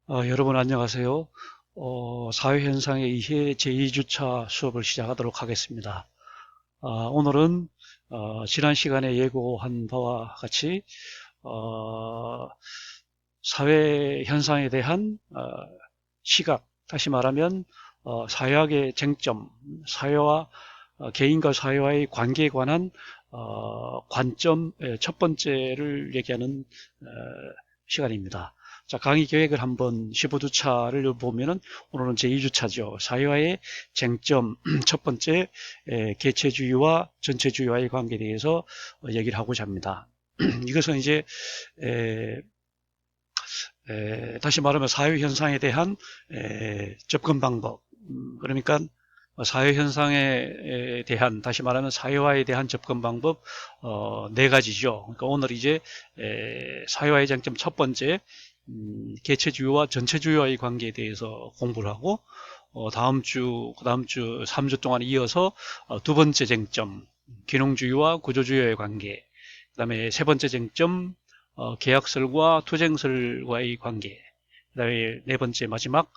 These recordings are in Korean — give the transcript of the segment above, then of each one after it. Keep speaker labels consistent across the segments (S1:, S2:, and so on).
S1: 여러분 안녕하세요. 사회현상에 의해 제2주차 수업을 시작하도록 하겠습니다. 오늘은 지난 시간에 예고한 바와 같이 사회현상에 대한 시각, 다시 말하면 사회학의 쟁점, 사회와 개인과 사회와의 관계에 관한 관점 첫 번째를 얘기하는 시간입니다. 자, 강의 계획을 한번 15주차를 보면은 오늘은 제2주차죠. 사회와의 쟁점 첫 번째 개체주의와 전체주의와의 관계에 대해서 얘기를 하고자 합니다. 이것은 이제 다시 말하면 사회현상에 대한 접근 방법, 그러니까 사회현상에 대한, 다시 말하면 사회화에 대한 접근 방법 네 가지죠. 그러니까 오늘 이제 사회화의 장점 첫 번째, 개체주의와 전체주의와의 관계에 대해서 공부를 하고, 그 다음 주 3주 동안 이어서 두 번째 쟁점, 기능주의와 구조주의와의 관계, 그 다음에 세 번째 쟁점, 계약설과 투쟁설과의 관계, 그 다음에 네 번째 마지막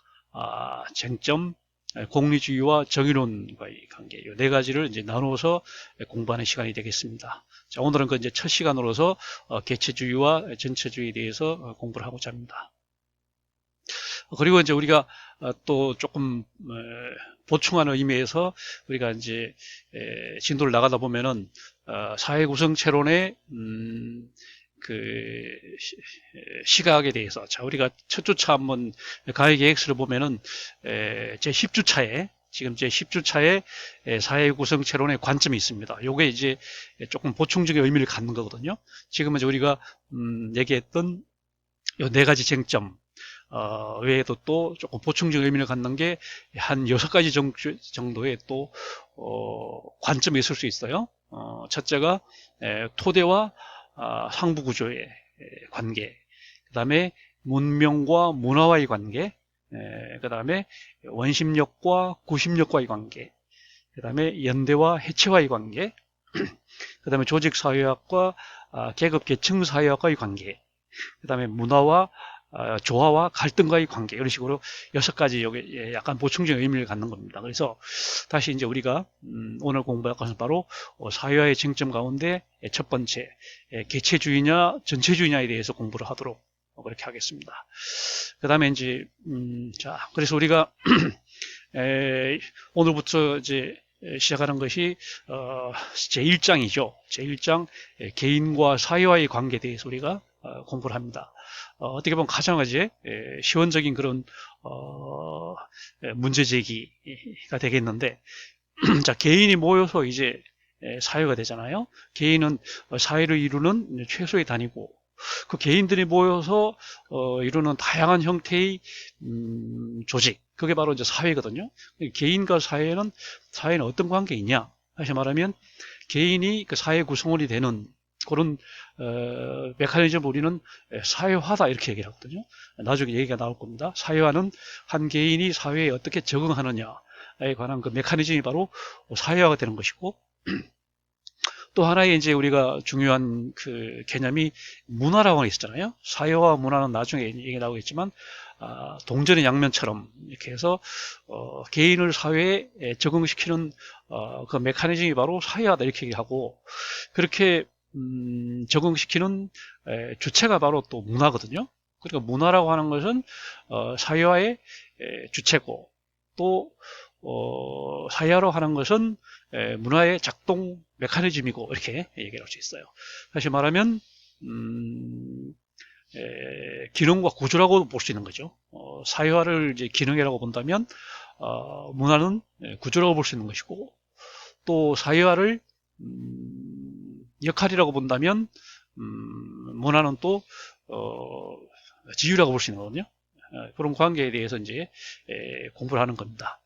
S1: 쟁점, 공리주의와 정의론과의 관계, 이 네 가지를 이제 나누어서 공부하는 시간이 되겠습니다. 자, 오늘은 그 이제 첫 시간으로서 개체주의와 전체주의에 대해서 공부를 하고자 합니다. 그리고 이제 우리가 또 조금 보충하는 의미에서 우리가 이제 진도를 나가다 보면은 사회 구성체론의 그 시각에 대해서, 자, 우리가 첫 주차 한번 가해 계획서를 보면은 제 10주차에 지금 제 10주차에 사회 구성체론의 관점이 있습니다. 요게 이제 조금 보충적인 의미를 갖는 거거든요. 지금 이제 우리가 얘기했던 요 네 가지 쟁점 외에도 또 조금 보충적 의미를 갖는 게 한 6가지 정도의 또 관점이 있을 수 있어요. 첫째가 토대와 상부 구조의 관계, 그 다음에 문명과 문화와의 관계, 그 다음에 원심력과 구심력과의 관계, 그 다음에 연대와 해체와의 관계, 그 다음에 조직사회학과 계급 계층 사회학과의 관계, 그 다음에 문화와 조화와 갈등과의 관계, 이런 식으로 6가지 여기 약간 보충적인 의미를 갖는 겁니다. 그래서 다시 이제 우리가 오늘 공부할 것은 바로 사회화의 쟁점 가운데 첫 번째 개체주의냐 전체주의냐에 대해서 공부를 하도록 그렇게 하겠습니다. 그 다음에 이제 자, 그래서 우리가 오늘부터 이제 시작하는 것이 제1장이죠. 제1장 개인과 사회와의 관계에 대해서 우리가 공부를 합니다. 어떻게 보면 가장 이제 시원적인 그런 문제 제기가 되겠는데, 자, 개인이 모여서 이제 사회가 되잖아요. 개인은 사회를 이루는 최소의 단위고, 그 개인들이 모여서 이루는 다양한 형태의 조직, 그게 바로 이제 사회거든요. 개인과 사회는 어떤 관계이냐? 다시 말하면 개인이 그 사회 구성원이 되는 그런 메커니즘을 우리는 사회화다 이렇게 얘기를 하거든요. 나중에 얘기가 나올 겁니다. 사회화는 한 개인이 사회에 어떻게 적응하느냐에 관한 그 메커니즘이 바로 사회화가 되는 것이고, 또 하나의 이제 우리가 중요한 그 개념이 문화라고 있었잖아요. 사회와 문화는 나중에 얘기 나오겠지만 동전의 양면처럼 이렇게 해서 개인을 사회에 적응시키는 그 메커니즘이 바로 사회화다 이렇게 얘기하고, 그렇게 적응시키는 주체가 바로 또 문화거든요. 그러니까 문화라고 하는 것은 사회화의 주체고, 또 사회화로 하는 것은 문화의 작동 메커니즘이고 이렇게 얘기할 수 있어요. 다시 말하면 기능과 구조라고 볼 수 있는 거죠. 사회화를 이제 기능이라고 본다면 문화는 구조라고 볼 수 있는 것이고, 또 사회화를 역할이라고 본다면 문화는 또 지유라고 볼 수 있는 거거든요. 그런 관계에 대해서 이제 공부를 하는 겁니다.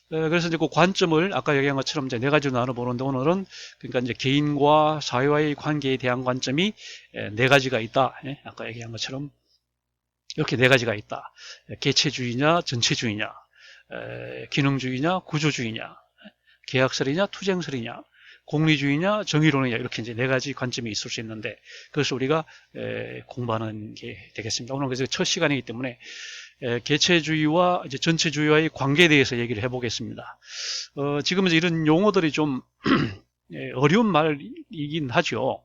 S1: 그래서 이제 그 관점을 아까 얘기한 것처럼 이제 네 가지로 나눠보는데, 오늘은 그러니까 이제 개인과 사회와의 관계에 대한 관점이 네 가지가 있다. 아까 얘기한 것처럼 이렇게 네 가지가 있다. 개체주의냐, 전체주의냐, 기능주의냐, 구조주의냐, 계약설이냐, 투쟁설이냐, 공리주의냐, 정의론이냐, 이렇게 이제 네 가지 관점이 있을 수 있는데, 그것을 우리가 공부하는 게 되겠습니다. 오늘 그래서 첫 시간이기 때문에 개체주의와 이제 전체주의와의 관계에 대해서 얘기를 해보겠습니다. 지금 이제 이런 용어들이 좀 어려운 말이긴 하죠.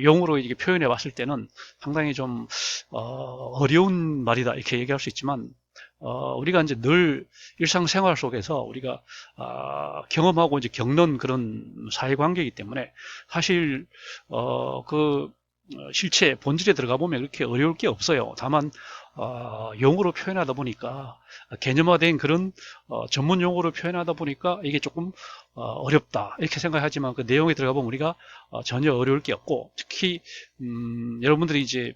S1: 용어로 이렇게 표현해 봤을 때는 상당히 좀 어려운 말이다 이렇게 얘기할 수 있지만 우리가 이제 늘 일상생활 속에서 우리가 경험하고 이제 겪는 그런 사회관계이기 때문에 사실 그 실체 본질에 들어가 보면 그렇게 어려울 게 없어요. 다만 용어로 표현하다 보니까 개념화된 그런 전문 용어로 표현하다 보니까 이게 조금 어렵다 이렇게 생각하지만 그 내용에 들어가 보면 우리가 전혀 어려울 게 없고 특히 여러분들이 이제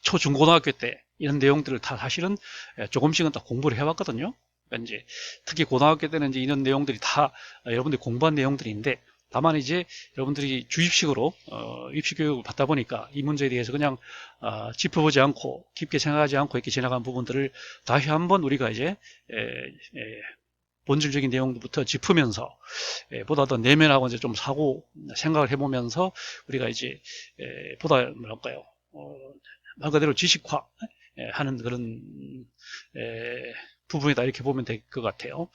S1: 초중고등학교 때 이런 내용들을 다 사실은 조금씩은 다 공부를 해왔거든요. 그러니까 이제 특히 고등학교 때는 이제 이런 내용들이 다 여러분들이 공부한 내용들인데 다만 이제 여러분들이 주입식으로 입시 교육을 받다 보니까 이 문제에 대해서 그냥 짚어보지 않고 깊게 생각하지 않고 이렇게 지나간 부분들을 다시 한번 우리가 이제 본질적인 내용부터 짚으면서 보다 더 내면하고 이제 좀 사고 생각을 해보면서 우리가 이제 보다 뭐랄까요 말 그대로 지식화 하는 그런 부분이다 이렇게 보면 될 것 같아요.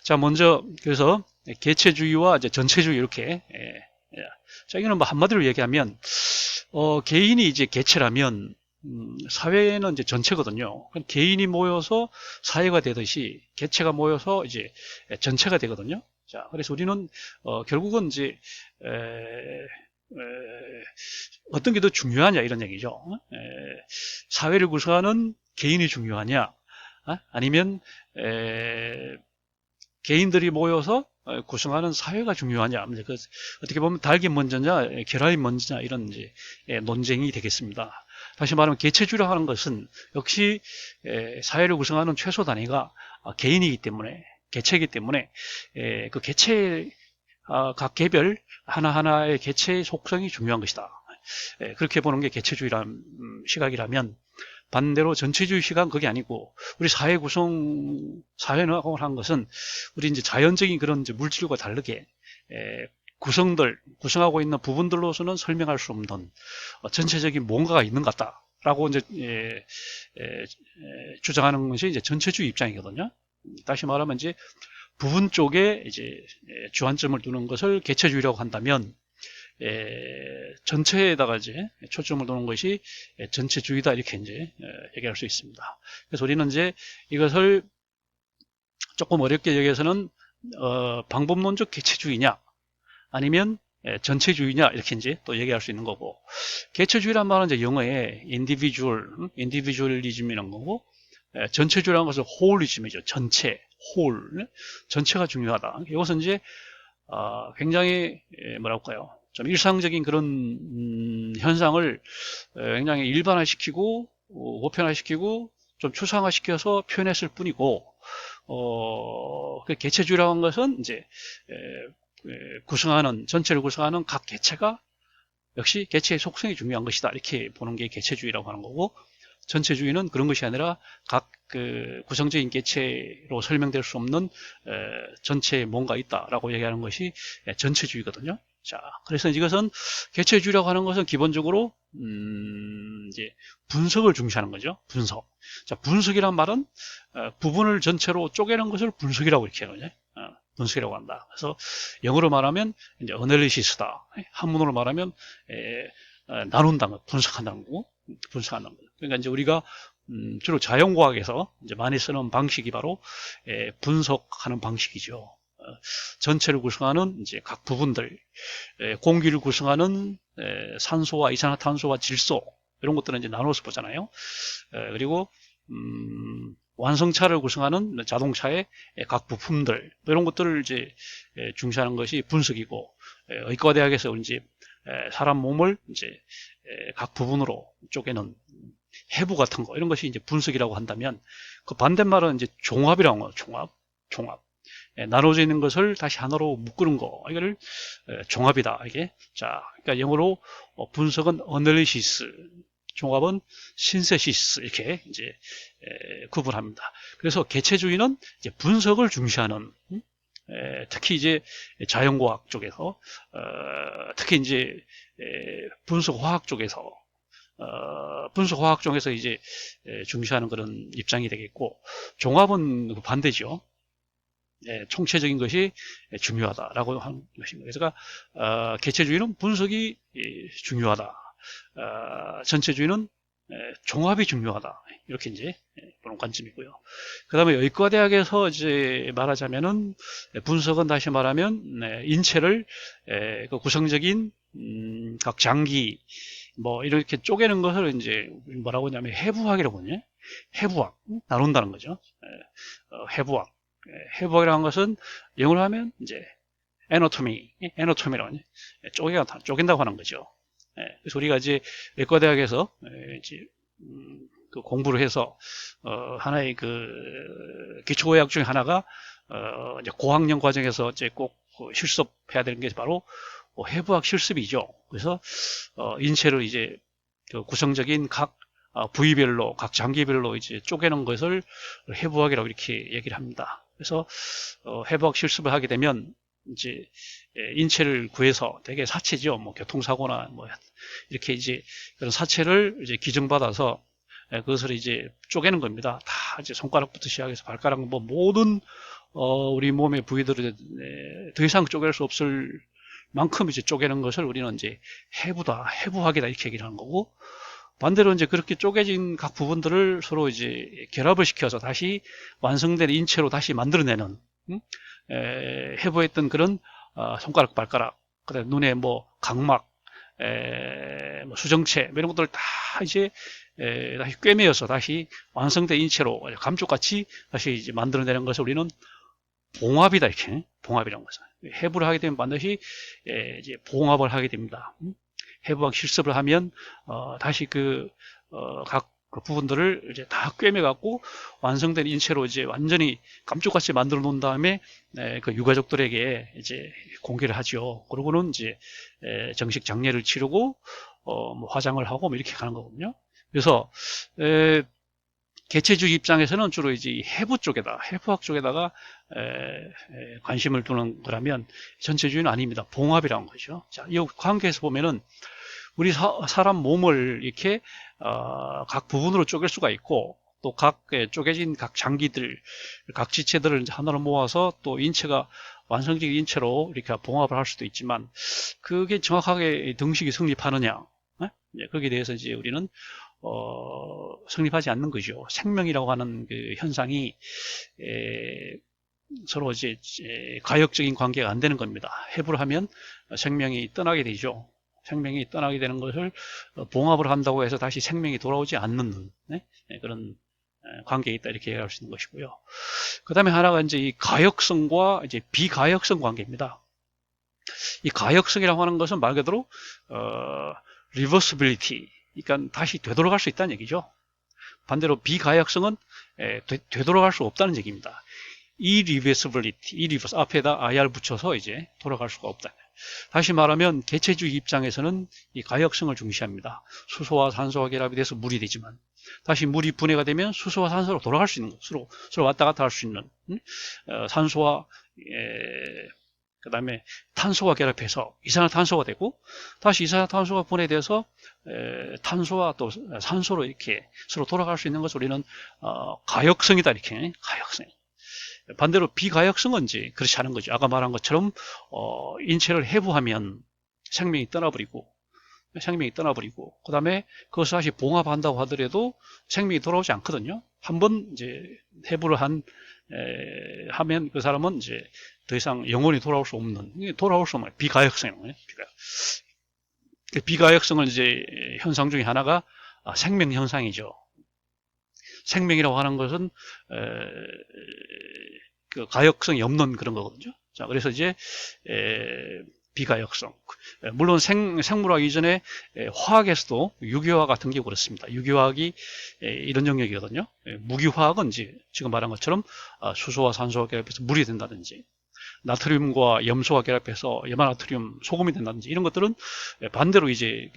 S1: 자, 먼저 그래서 개체주의와 이제 전체주의 이렇게 자, 이거는 뭐 한마디로 얘기하면 개인이 이제 개체라면 사회는 이제 전체거든요. 개인이 모여서 사회가 되듯이 개체가 모여서 이제 전체가 되거든요. 자, 그래서 우리는 결국은 이제 어떤 게 더 중요하냐 이런 얘기죠. 사회를 구성하는 개인이 중요하냐 아니면 개인들이 모여서 구성하는 사회가 중요하냐 어떻게 보면 닭이 먼저냐 계란이 먼저냐 이런 이제 논쟁이 되겠습니다. 다시 말하면 개체주의라고 하는 것은 역시 사회를 구성하는 최소 단위가 개인이기 때문에 개체이기 때문에 그 개체 각 개별 하나하나의 개체의 속성이 중요한 것이다. 그렇게 보는 게 개체주의라는 시각이라면 반대로 전체주의 시각은 그게 아니고 우리 사회 사회학을 한 것은 우리 이제 자연적인 그런 이제 물질과 다르게 구성하고 있는 부분들로서는 설명할 수 없는 전체적인 뭔가가 있는 것 같다라고 이제 주장하는 것이 이제 전체주의 입장이거든요. 다시 말하면 이제 부분 쪽에 이제 주안점을 두는 것을 개체주의라고 한다면 전체에다가 이제 초점을 두는 것이 전체주의다 이렇게 이제 얘기할 수 있습니다. 그래서 우리는 이제 이것을 조금 어렵게 여기서는 방법론적 개체주의냐 아니면 전체주의냐 이렇게 이제 또 얘기할 수 있는 거고 개체주의란 말은 이제 영어에 individualism이라는 거고 전체주의라는 것은 wholeism이죠. 전체가 중요하다. 이것은 이제 굉장히 뭐랄까요 좀 일상적인 그런 현상을 굉장히 일반화시키고 보편화시키고 좀 추상화시켜서 표현했을 뿐이고 그 개체주의라고 하는 것은 이제 전체를 구성하는 각 개체가 역시 개체의 속성이 중요한 것이다 이렇게 보는 게 개체주의라고 하는 거고 전체주의는 그런 것이 아니라 각 그 구성적인 개체로 설명될 수 없는 전체에 뭔가 있다라고 얘기하는 것이 전체주의거든요. 자, 그래서 이것은 개체주의라고 하는 것은 기본적으로 이제 분석을 중시하는 거죠. 분석. 자, 분석이란 말은 부분을 전체로 쪼개는 것을 분석이라고 이렇게 하거든요. 분석이라고 한다. 그래서 영어로 말하면 이제 어널리시스다. 한문으로 말하면 나눈다는 거, 분석한다는 거고, 분석한다는 거죠. 그러니까 이제 우리가 주로 자연과학에서 이제 많이 쓰는 방식이 바로 분석하는 방식이죠. 전체를 구성하는 이제 각 부분들, 공기를 구성하는 산소와 이산화탄소와 질소 이런 것들은 이제 나눠서 보잖아요. 그리고 완성차를 구성하는 자동차의 각 부품들 이런 것들을 이제 중시하는 것이 분석이고 의과대학에서 이제 사람 몸을 이제 각 부분으로 쪼개는 해부 같은 거 이런 것이 이제 분석이라고 한다면 그 반대말은 이제 종합이라고 하는 거예요. 종합. 나눠져 있는 것을 다시 하나로 묶는 거 이거를 종합이다 이게 자 그러니까 영어로 분석은 어널리시스 종합은 신세시스 이렇게 이제 구분합니다. 그래서 개체주의는 이제 분석을 중시하는 특히 이제 자연과학 쪽에서 특히 이제 분석화학 쪽에서 분석화학 쪽에서 이제 중시하는 그런 입장이 되겠고, 종합은 반대죠. 총체적인 것이 중요하다라고 하는 것입니다. 그래서 개체주의는 분석이 중요하다. 전체주의는 종합이 중요하다. 이렇게 이제 보는 관점이고요. 그 다음에 의과대학에서 이제 말하자면은 분석은 다시 말하면 인체를 그 구성적인 각 장기 뭐 이렇게 쪼개는 것을 이제 뭐라고 하냐면 해부학이라고 하냐. 해부학 나눈다는 거죠. 해부학. 해부학이라는 것은 영어로 하면 이제 애너토미라고 하냐. 쪼갠다고 하는 거죠. 그래서 우리가 이제 외과대학에서 이제 그 공부를 해서 하나의 그 기초의학 중에 하나가 이제 고학년 과정에서 이제 꼭 실습해야 되는 게 바로 해부학 실습이죠. 그래서 인체를 이제 그 구성적인 각 부위별로 각 장기별로 이제 쪼개는 것을 해부학이라고 이렇게 얘기를 합니다. 그래서 해부학 실습을 하게 되면 이제 인체를 구해서 되게 사체죠. 뭐 교통사고나 뭐 이렇게 이제 그런 사체를 이제 기증받아서 그것을 이제 쪼개는 겁니다. 다 이제 손가락부터 시작해서 발가락 뭐 모든 우리 몸의 부위들을 더 이상 쪼갤 수 없을 만큼 이제 쪼개는 것을 우리는 이제 해부학이다 이렇게 얘기를 하는 거고, 반대로 이제 그렇게 쪼개진 각 부분들을 서로 이제 결합을 시켜서 다시 완성된 인체로 다시 만들어내는 해부했던 그런 손가락, 발가락, 그다음에 눈에 뭐 각막, 뭐 수정체 뭐 이런 것들 다 이제 다시 꿰매어서 다시 완성된 인체로 감쪽같이 다시 이제 만들어내는 것을 우리는 봉합이다 이렇게 봉합이라는 것을 해부를 하게 되면 반드시 이제 봉합을 하게 됩니다. 해부학 실습을 하면 다시 각 그 부분들을 이제 다 꿰매 갖고 완성된 인체로 이제 완전히 감쪽같이 만들어 놓은 다음에 그 유가족들에게 이제 공개를 하죠. 그러고는 이제 정식 장례를 치르고 뭐 화장을 하고 뭐 이렇게 가는 거거든요. 그래서 개체주의 입장에서는 주로 이제 해부 쪽에다 해부학 쪽에다가 관심을 두는 거라면 전체주의는 아닙니다. 봉합이라는 거죠. 자, 이 관계에서 보면은 우리 사람 몸을 이렇게 각 부분으로 쪼갤 수가 있고, 또 각 쪼개진 각 장기들, 각 지체들을 하나로 모아서 또 인체가 완성적인 인체로 이렇게 봉합을 할 수도 있지만, 그게 정확하게 등식이 성립하느냐, 거기에 대해서 이제 우리는 성립하지 않는 거죠. 생명이라고 하는 그 현상이 서로 이제 가역적인 관계가 안 되는 겁니다. 해부를 하면 생명이 떠나게 되죠. 생명이 떠나게 되는 것을 봉합을 한다고 해서 다시 생명이 돌아오지 않는 그런 관계에 있다 이렇게 얘기할 수 있는 것이고요. 그 다음에 하나가 이제 이 가역성과 이제 비가역성 관계입니다. 이 가역성이라고 하는 것은 말 그대로 reversibility, 그러니까 다시 되돌아갈 수 있다는 얘기죠. 반대로 비가역성은 되돌아갈 수 없다는 얘기입니다. irreversibility, 앞에다 IR 붙여서 이제 돌아갈 수가 없다. 다시 말하면 개체주의 입장에서는 이 가역성을 중시합니다. 수소와 산소가 결합이 돼서 물이 되지만 다시 물이 분해가 되면 수소와 산소로 돌아갈 수 있는 것, 서로 왔다 갔다 할 수 있는 산소와 그 다음에 탄소가 결합해서 이산화탄소가 되고 다시 이산화탄소가 분해돼서 탄소와 또 산소로 이렇게 서로 돌아갈 수 있는 것을 우리는 가역성이다 이렇게 가역성. 반대로 비가역성은 이제 그렇지 않은 거죠. 아까 말한 것처럼 인체를 해부하면 생명이 떠나버리고 그 다음에 그것을 다시 봉합한다고 하더라도 생명이 돌아오지 않거든요. 한번 이제 해부를 하면 그 사람은 이제 더 이상 영원히 돌아올 수 없는 비가역성이에요. 비가역성은 이제 현상 중에 하나가 생명 현상이죠. 생명이라고 하는 것은 그 가역성이 없는 그런 거거든요. 자, 그래서 이제 비가역성. 물론 생물학 이전에 화학에서도 유기화학 같은 게 그렇습니다. 유기화학이 이런 영역이거든요. 무기화학은 이제 지금 말한 것처럼 수소와 산소가 결합해서 물이 된다든지, 나트륨과 염소가 결합해서 염화나트륨 소금이 된다든지, 이런 것들은 반대로 이제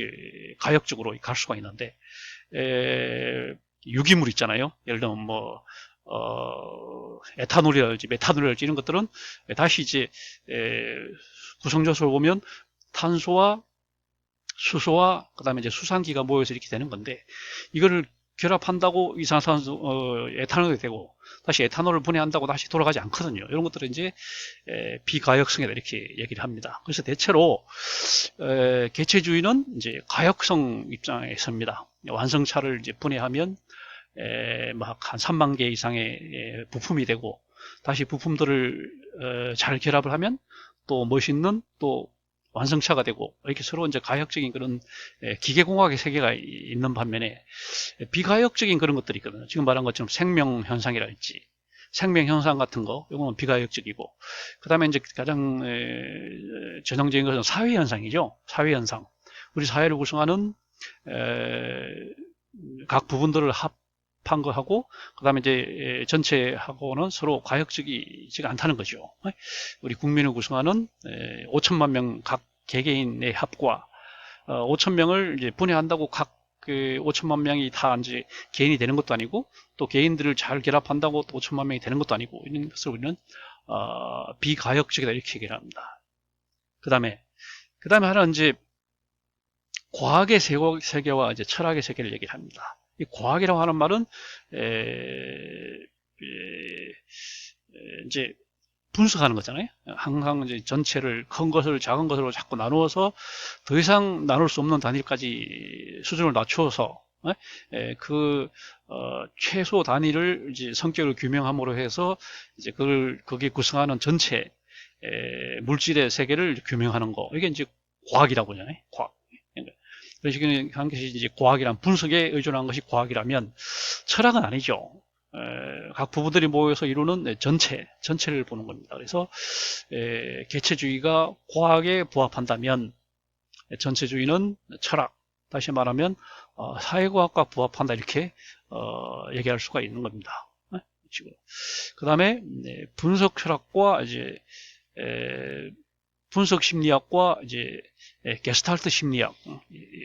S1: 가역적으로 갈 수가 있는데, 유기물 있잖아요. 예를 들면 뭐 에탄올이랄지 메탄올이랄지 이런 것들은 다시 이제 구성조소를 보면 탄소와 수소와 그다음에 이제 수산기가 모여서 이렇게 되는 건데, 이거를 결합한다고 이산화탄소 에탄올이 되고 다시 에탄올을 분해한다고 다시 돌아가지 않거든요. 이런 것들은 이제 비가역성이다 이렇게 얘기를 합니다. 그래서 대체로 개체주의는 이제 가역성 입장에 섭니다. 완성차를 이제 분해하면 막 한 3만 개 이상의 부품이 되고, 다시 부품들을 잘 결합을 하면 또 멋있는 또 완성차가 되고, 이렇게 서로 이제 가역적인 그런 기계공학의 세계가 있는 반면에, 비가역적인 그런 것들이 있거든요. 지금 말한 것처럼 생명현상이랄지 생명현상 같은 거, 이거는 비가역적이고, 그 다음에 이제 가장 전형적인 것은 사회현상이죠. 사회현상. 우리 사회를 구성하는 각 부분들을 합한 거하고, 그 다음에 이제 전체하고는 서로 가역적이지가 않다는 거죠. 우리 국민을 구성하는 5천만 명 각 개개인의 합과 5천 명을 이제 분해한다고 각 그 5천만 명이 다 이제 개인이 되는 것도 아니고, 또 개인들을 잘 결합한다고 또 5천만 명이 되는 것도 아니고, 이런 것을 우리는 비가역적이다 이렇게 얘기를 합니다. 그 다음에 하나는 이제 과학의 세계와 이제 철학의 세계를 얘기를 합니다. 이 과학이라고 하는 말은 이제 분석하는 거잖아요. 항상 이제 전체를 큰 것을 작은 것으로 자꾸 나누어서 더 이상 나눌 수 없는 단위까지 수준을 낮추어서 그 최소 단위를 이제 성격을 규명함으로 해서 이제 거기에 구성하는 전체 물질의 세계를 규명하는 거, 이게 이제 과학이라고 하잖아요. 과학. 그런 식으로 한 것이 이제 과학이란, 분석에 의존한 것이 과학이라면, 철학은 아니죠. 각 부분들이 모여서 이루는 전체를 보는 겁니다. 그래서 개체주의가 과학에 부합한다면 전체주의는 철학, 다시 말하면 사회과학과 부합한다 이렇게 얘기할 수가 있는 겁니다. 그 다음에 분석 철학과 이제 분석 심리학과 이제 게스탈트 심리학,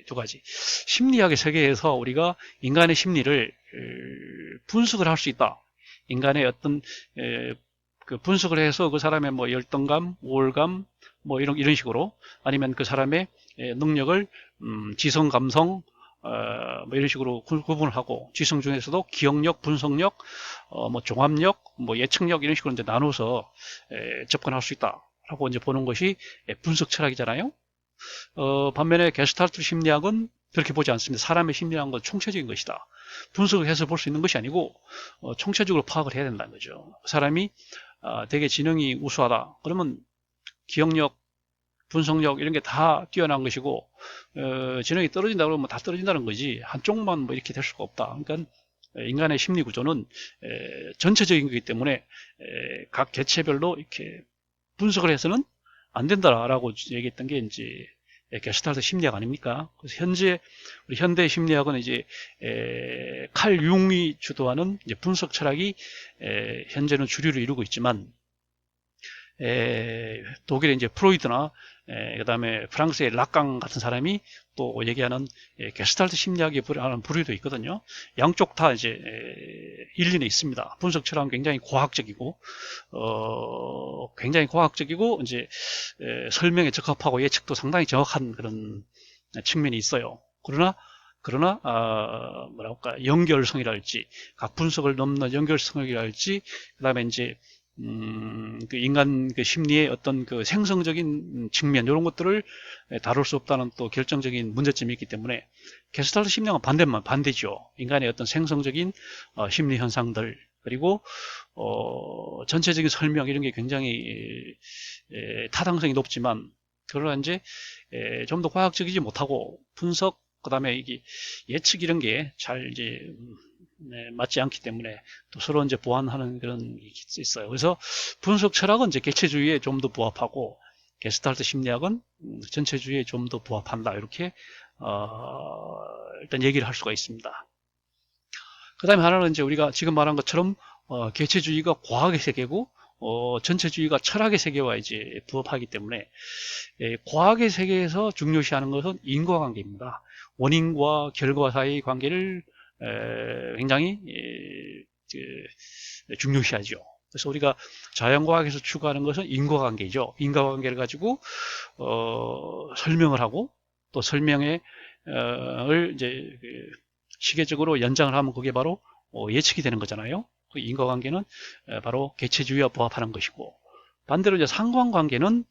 S1: 두 가지. 심리학의 세계에서 우리가 인간의 심리를 분석을 할 수 있다. 인간의 어떤 그 분석을 해서 그 사람의 뭐 열등감, 우월감, 뭐 이런 식으로, 아니면 그 사람의 능력을 지성, 감성, 뭐 이런 식으로 구분을 하고, 지성 중에서도 기억력, 분석력, 뭐 종합력, 뭐 예측력 이런 식으로 이제 나눠서 접근할 수 있다. 라고 이제 보는 것이 분석 철학이잖아요. 반면에 게스탈트 심리학은 그렇게 보지 않습니다. 사람의 심리라는 건 총체적인 것이다. 분석을 해서 볼 수 있는 것이 아니고 총체적으로 파악을 해야 된다는 거죠. 사람이 되게 지능이 우수하다. 그러면 기억력, 분석력 이런 게 다 뛰어난 것이고, 지능이 떨어진다 그러면 다 떨어진다는 거지, 한쪽만 뭐 이렇게 될 수가 없다. 그러니까 인간의 심리 구조는 전체적인 거기 때문에 각 개체별로 이렇게 분석을 해서는 안 된다라고 얘기했던 게 이제 게스탈트 심리학 아닙니까? 그래서 우리 현대 심리학은 이제 칼 융이 주도하는 이제 분석 철학이 현재는 주류를 이루고 있지만, 독일의 이제 프로이드나 그다음에 프랑스의 락강 같은 사람이 또 얘기하는 게스탈트 심리학의 하는 부류도 있거든요. 양쪽 다 이제 일리는 있습니다. 분석 철학은 굉장히 과학적이고 이제 설명에 적합하고 예측도 상당히 정확한 그런 측면이 있어요. 그러나 뭐랄까, 연결성이랄지, 각 분석을 넘는 연결성이랄지, 그다음에 이제 그 인간 그 심리의 어떤 그 생성적인 측면, 이런 것들을 다룰 수 없다는 또 결정적인 문제점이 있기 때문에, 게스탈트 심리학은 반대죠. 인간의 어떤 생성적인 심리 현상들, 그리고 전체적인 설명 이런 게 굉장히 타당성이 높지만, 그러나 이제 좀 더 과학적이지 못하고 분석, 그다음에 이게 예측 이런 게 잘 이제 맞지 않기 때문에 또 서로 이제 보완하는 그런 게 있어요. 그래서 분석 철학은 이제 개체주의에 좀 더 부합하고, 게스탈트 심리학은 전체주의에 좀 더 부합한다. 이렇게 일단 얘기를 할 수가 있습니다. 그 다음에 하나는 이제 우리가 지금 말한 것처럼 개체주의가 과학의 세계고 전체주의가 철학의 세계와 이제 부합하기 때문에, 과학의 세계에서 중요시하는 것은 인과관계입니다. 원인과 결과 사이의 관계를 굉장히 중요시하죠. 그래서 우리가 자연과학에서 추구하는 것은 인과관계죠. 인과관계를 가지고 설명을 하고, 또 설명을 이제 시계적으로 연장을 하면 그게 바로 예측이 되는 거잖아요. 그 인과관계는 바로 개체주의와 부합하는 것이고, 반대로 이제 상관관계는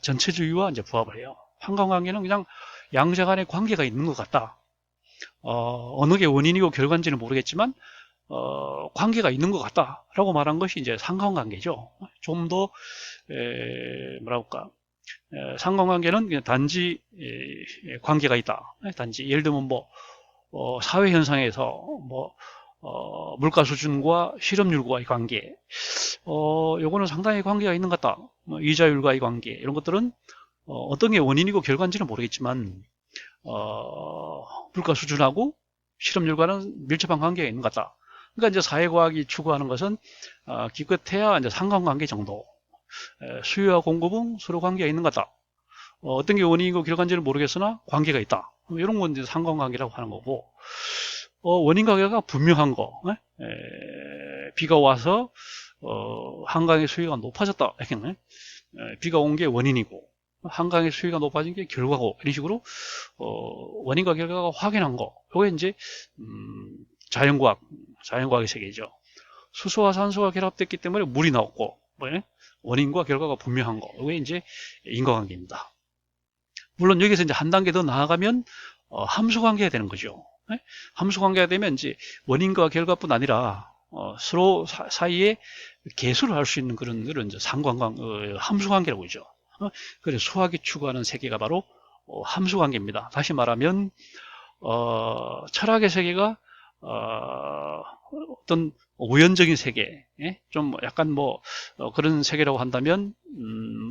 S1: 전체주의와 이제 부합을 해요. 상관관계는 그냥 양자 간의 관계가 있는 것 같다. 어느 게 원인이고 결과인지는 모르겠지만 관계가 있는 것 같다라고 말한 것이 이제 상관관계죠. 좀 더 뭐랄까, 상관관계는 그냥 단지 관계가 있다. 단지 예를 들면 뭐 사회 현상에서 뭐 물가 수준과 실업률과의 관계, 요거는 상당히 관계가 있는 것 같다. 뭐 이자율과의 관계, 이런 것들은 어떤 게 원인이고 결과인지는 모르겠지만 물가 수준하고 실업률과는 밀접한 관계가 있는 것 같다. 그러니까 이제 사회과학이 추구하는 것은 기껏해야 이제 상관관계 정도, 수요와 공급은 서로 관계가 있는 것 같다. 어떤 게 원인이고 결과인지는 모르겠으나 관계가 있다. 이런 건 이제 상관관계라고 하는 거고, 원인과 결과가 분명한 거, 비가 와서 한강의 수위가 높아졌다. 비가 온 게 원인이고 한강의 수위가 높아진 게 결과고, 이런 식으로 원인과 결과가 확인한 거, 이게 이제 자연과학의 세계죠. 수소와 산소가 결합됐기 때문에 물이 나왔고, 원인과 결과가 분명한 거, 이게 이제 인과관계입니다. 물론 여기서 이제 한 단계 더 나아가면 함수관계가 되는 거죠. 함수관계가 되면 이제 원인과 결과뿐 아니라 서로 사이에 계수를 할 수 있는 그런 이제 함수관계라고 하죠. 그래서 수학이 추구하는 세계가 바로 함수관계입니다. 다시 말하면 철학의 세계가 어떤 우연적인 세계, 좀 약간 뭐 그런 세계라고 한다면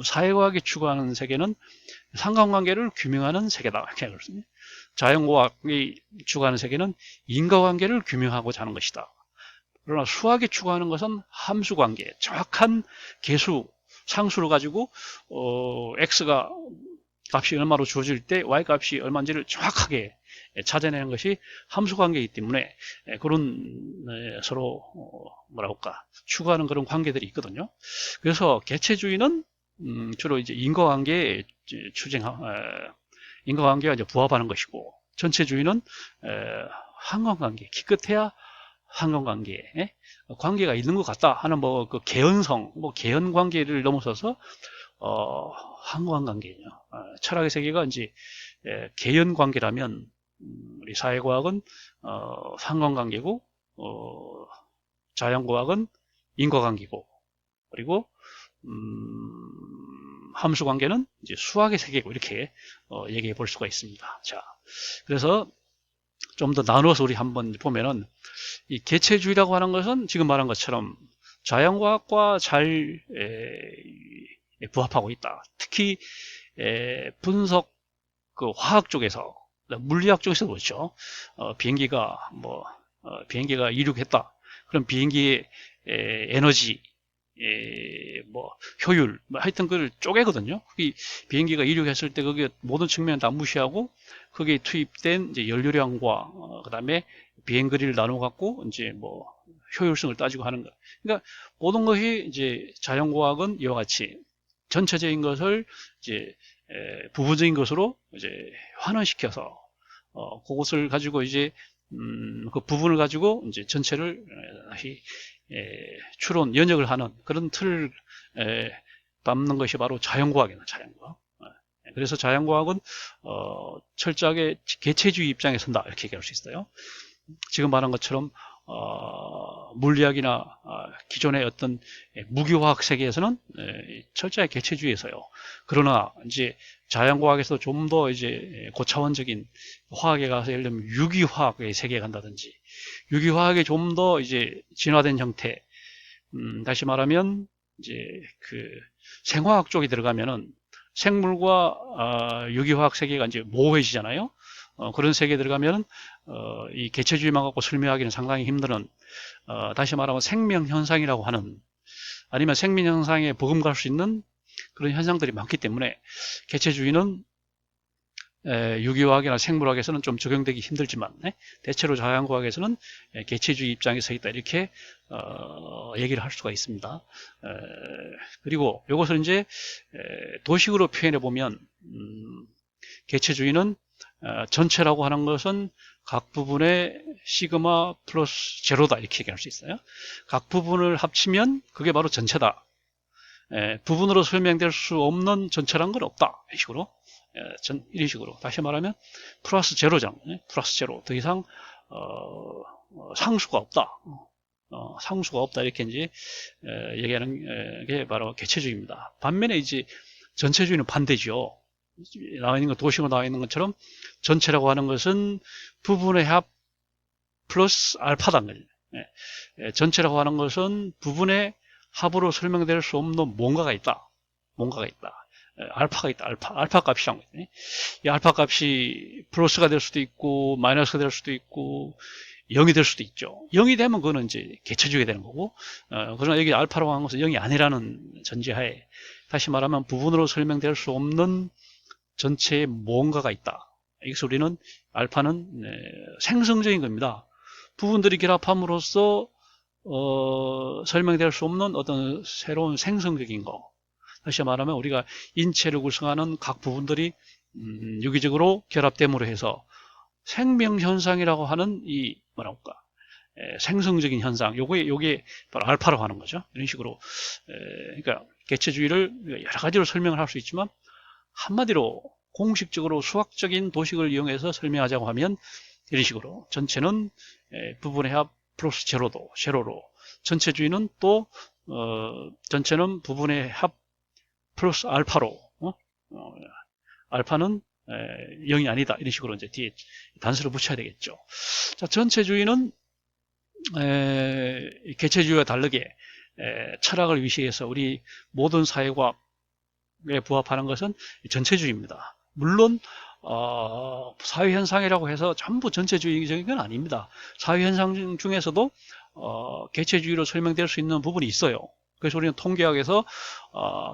S1: 사회과학이 추구하는 세계는 상관관계를 규명하는 세계다, 이렇게 그렇습니다. 자연과학이 추구하는 세계는 인과관계를 규명하고자 하는 것이다. 그러나 수학이 추구하는 것은 함수관계, 정확한 계수, 상수를 가지고 x가 값이 얼마로 주어질 때 y 값이 얼마인지를 정확하게 찾아내는 것이 함수관계이기 때문에 그런 서로 뭐랄까 추구하는 그런 관계들이 있거든요. 그래서 개체주의는 주로 이제 인과관계가 이제 부합하는 것이고, 전체주의는 상관관계, 기껏해야 상관관계, 관계가 있는 것 같다 하는 뭐 그 개연성, 뭐 개연관계를 넘어서서 상관관계죠. 철학의 세계가 이제 개연관계라면 우리 사회과학은 상관관계고, 자연과학은 인과관계고, 그리고 함수관계는 이제 수학의 세계고, 이렇게 얘기해 볼 수가 있습니다. 자, 그래서 좀 더 나누어서 우리 한번 보면은, 이 개체주의라고 하는 것은 지금 말한 것처럼 자연과학과 잘 부합하고 있다. 특히 분석 그 화학 쪽에서, 물리학 쪽에서 그렇죠. 비행기가 이륙했다. 그럼 비행기의 에너지, 뭐 효율, 하여튼 그걸 쪼개거든요. 비행기가 이륙했을 때 거기에 모든 측면을 다 무시하고 거기에 투입된 이제 연료량과 그다음에 비행거리를 나눠 갖고 이제 뭐 효율성을 따지고 하는 거. 그러니까 모든 것이 이제 자연과학은 이와 같이 전체적인 것을 이제 부분적인 것으로 이제 환원시켜서 그것을 가지고 이제 그 부분을 가지고 이제 전체를 다시 추론, 연역을 하는 그런 틀을 담는 것이 바로 자연과학이다, 자연과학. 그래서 자연과학은 철저하게 개체주의 입장에 선다, 이렇게 얘기할 수 있어요. 지금 말한 것처럼 물리학이나 기존의 어떤 무기화학 세계에서는 철저하게 개체주의에서요. 그러나 이제 자연과학에서 좀 더 이제 고차원적인 화학에 가서 예를 들면 유기화학의 세계에 간다든지, 유기화학이 좀 더 이제 진화된 형태, 다시 말하면 이제 그 생화학 쪽에 들어가면은 생물과 유기화학 세계가 이제 모호해지잖아요. 그런 세계에 들어가면 이 개체주의만 갖고 설명하기는 상당히 힘든, 다시 말하면 생명현상이라고 하는, 아니면 생명현상에 버금갈 수 있는 그런 현상들이 많기 때문에 개체주의는 유기화학이나 생물학에서는 좀 적용되기 힘들지만 대체로 자연과학에서는 개체주의 입장에 서 있다, 이렇게 얘기를 할 수가 있습니다. 그리고 이것을 이제 도식으로 표현해 보면 개체주의는 전체라고 하는 것은 각 부분의 시그마 플러스 제로다 이렇게 얘기할 수 있어요. 각 부분을 합치면 그게 바로 전체다. 부분으로 설명될 수 없는 전체란 건 없다. 이런 식으로 이런 식으로 다시 말하면 플러스 제로잖아요. 플러스 제로 더 이상 상수가 없다. 상수가 없다 이렇게 이제 얘기하는 게 바로 개체주의입니다. 반면에 이제 전체주의는 반대죠. 나와 있는 것, 도식으로 나와 있는 것처럼 전체라고 하는 것은 부분의 합 플러스 알파단 거죠. 전체라고 하는 것은 부분의 합으로 설명될 수 없는 뭔가가 있다. 뭔가가 있다. 알파가 있다. 알파 값이란 거죠. 이 알파 값이 플러스가 될 수도 있고 마이너스가 될 수도 있고 0이 될 수도 있죠. 0이 되면 그거는 이제 개체주의가 되는 거고, 그러나 여기 알파라고 하는 것은 0이 아니라는 전제하에 다시 말하면 부분으로 설명될 수 없는 전체에 뭔가가 있다. 여기서 우리는 알파는 생성적인 겁니다. 부분들이 결합함으로써 설명될 수 없는 어떤 새로운 생성적인 거. 다시 말하면 우리가 인체를 구성하는 각 부분들이 유기적으로 결합됨으로 해서 생명현상이라고 하는 이 뭐랄까 생성적인 현상, 요게 바로 알파라고 하는 거죠. 이런 식으로 그러니까 개체주의를 여러 가지로 설명을 할 수 있지만 한마디로 공식적으로 수학적인 도식을 이용해서 설명하자고 하면 이런 식으로 전체는 부분의 합 플러스 제로로 전체주의는 또 전체는 부분의 합 플러스 알파로 알파는 0이 아니다 이런 식으로 이제 뒤에 단수를 붙여야 되겠죠. 자, 전체주의는 개체주의와 다르게 철학을 위시해서 우리 모든 사회과에 부합하는 것은 전체주의입니다. 물론 사회현상이라고 해서 전부 전체주의적인 건 아닙니다. 사회현상 중에서도 개체주의로 설명될 수 있는 부분이 있어요. 그래서 우리는 통계학에서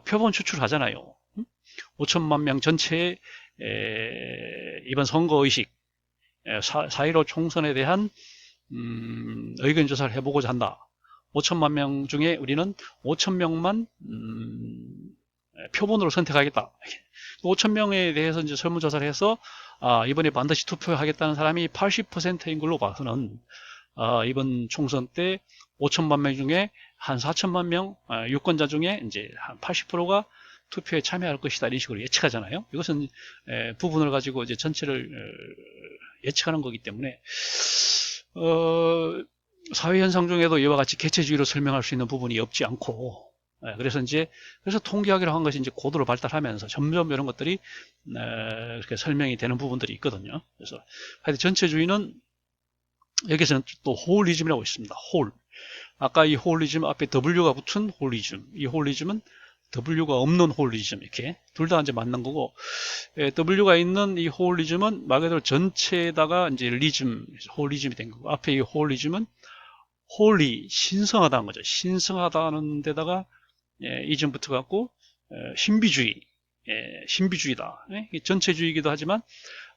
S1: 표본 추출을 하잖아요. 5천만 명 전체의 이번 선거의식 4.15 총선에 대한 의견조사를 해보고자 한다. 5천만 명 중에 우리는 5천 명만 표본으로 선택하겠다. 5천 명에 대해서 이제 설문조사를 해서 이번에 반드시 투표하겠다는 사람이 80%인 걸로 봐서는 이번 총선 때 5천만 명 중에 한 4천만 명 유권자 중에 이제 한 80%가 투표에 참여할 것이다 이런 식으로 예측하잖아요. 이것은 부분을 가지고 이제 전체를 예측하는 거기 때문에 사회 현상 중에도 이와 같이 개체주의로 설명할 수 있는 부분이 없지 않고 그래서 통계학이라고 한 것이 이제 고도로 발달하면서 점점 이런 것들이 이렇게 설명이 되는 부분들이 있거든요. 그래서 하여튼 전체주의는 여기서는 또 홀리즘이라고 있습니다. 홀. 아까 이 홀리즘 앞에 W가 붙은 홀리즘. 이 홀리즘은 W가 없는 홀리즘 이렇게 둘 다 이제 맞는 거고 W가 있는 이 홀리즘은 말 그대로 전체에다가 이제 리즘 홀리즘이 된 거고 앞에 이 홀리즘은 홀리 신성하다는 거죠. 신성하다는 데다가 이즘 붙어 갖고 신비주의 신비주의다. 전체주의이기도 하지만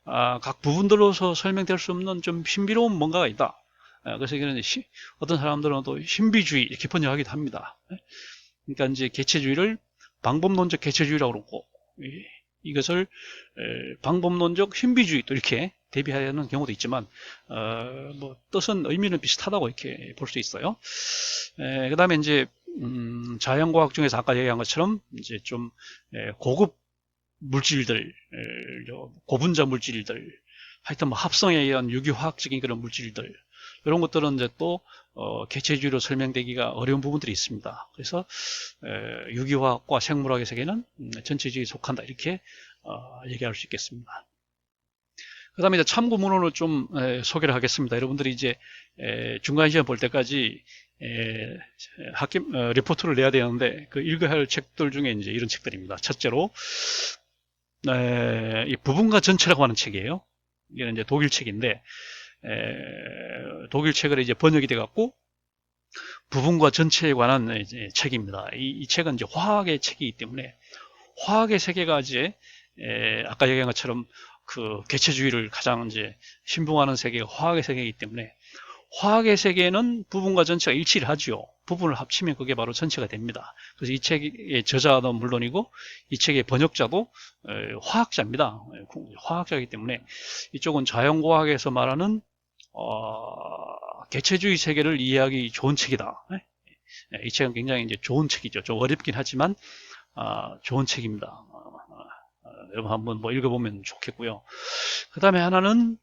S1: 각 부분들로서 설명될 수 없는 좀 신비로운 뭔가가 있다. 그래서 이거는 어떤 사람들은 또 신비주의 이렇게 번역하기도 합니다. 그러니까 이제 개체주의를 방법론적 개체주의라고 그러고 이것을 방법론적 신비주의 또 이렇게 대비하는 경우도 있지만 뭐 뜻은 의미는 비슷하다고 이렇게 볼 수 있어요. 그 다음에 이제 자연과학 중에서 아까 얘기한 것처럼 이제 좀 고급 물질들, 고분자 물질들, 하여튼 뭐 합성에 의한 유기화학적인 그런 물질들 이런 것들은 이제 또 개체주의로 설명되기가 어려운 부분들이 있습니다. 그래서 유기화학과 생물학의 세계는 전체주의에 속한다 이렇게 얘기할 수 있겠습니다. 그 다음에 이제 참고 문헌을 좀 소개를 하겠습니다. 여러분들이 이제 중간 시험 볼 때까지 리포트를 내야 되는데 그 읽어야 할 책들 중에 이제 이런 책들입니다. 첫째로 이 부분과 전체라고 하는 책이에요. 이게 이제 독일 책인데 독일 책으로 이제 번역이 돼 갖고 부분과 전체에 관한 이제 책입니다. 이 책은 이제 화학의 책이기 때문에 화학의 세계가 이제 아까 얘기한 것처럼 그 개체주의를 가장 이제 신봉하는 세계가 화학의 세계이기 때문에 화학의 세계는 부분과 전체가 일치를 하죠. 부분을 합치면 그게 바로 전체가 됩니다. 그래서 이 책의 저자도 물론이고 이 책의 번역자도 화학자입니다. 화학자이기 때문에 이쪽은 자연과학에서 말하는 개체주의 세계를 이해하기 좋은 책이다. 이 책은 굉장히 이제 좋은 책이죠. 좀 어렵긴 하지만 좋은 책입니다. 여러분 한번 뭐 읽어보면 좋겠고요. 그 다음에 하나는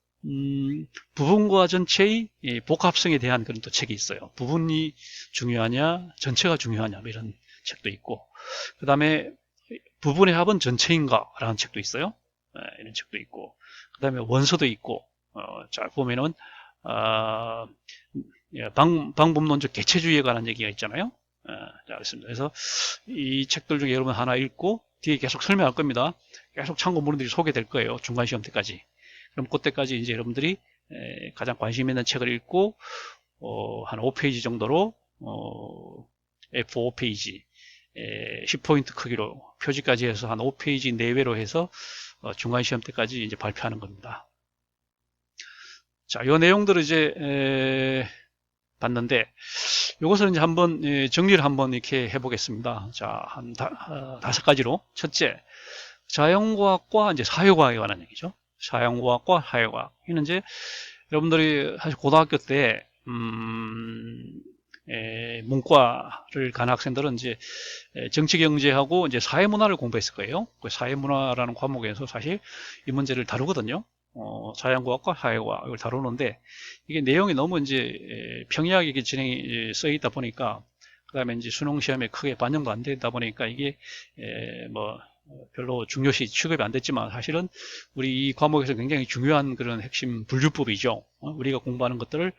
S1: 부분과 전체의 복합성에 대한 그런 또 책이 있어요. 부분이 중요하냐, 전체가 중요하냐, 뭐 이런 책도 있고, 그 다음에 부분의 합은 전체인가? 라는 책도 있어요. 이런 책도 있고, 그 다음에 원서도 있고, 자, 보면은, 방법론적 개체주의에 관한 얘기가 있잖아요. 자, 그렇습니다. 그래서 이 책들 중에 여러분 하나 읽고, 뒤에 계속 설명할 겁니다. 계속 참고문들이 소개될 거예요. 중간 시험 때까지. 그럼 그때까지 이제 여러분들이 가장 관심 있는 책을 읽고 한 5페이지 정도로 F5페이지 10포인트 크기로 표지까지 해서 한 5페이지 내외로 해서 중간 시험 때까지 이제 발표하는 겁니다. 자, 이 내용들을 이제 봤는데 이것을 이제 한번 정리를 한번 이렇게 해보겠습니다. 자, 한 5가지로 첫째, 자연과학과 이제 사회과학에 관한 얘기죠. 자연과학과 사회과학. 이는 이제 여러분들이 사실 고등학교 때 문과를 간 학생들은 이제 정치경제하고 이제 사회문화를 공부했을 거예요. 그 사회문화라는 과목에서 사실 이 문제를 다루거든요. 자연과학과 사회과학 이걸 다루는데 이게 내용이 너무 이제 평이하게 진행이 써 있다 보니까 그 다음에 이제 수능 시험에 크게 반영도 안 되다 보니까 이게 뭐 별로 중요시 취급이 안 됐지만 사실은 우리 이 과목에서 굉장히 중요한 그런 핵심 분류법이죠. 우리가 공부하는 것들을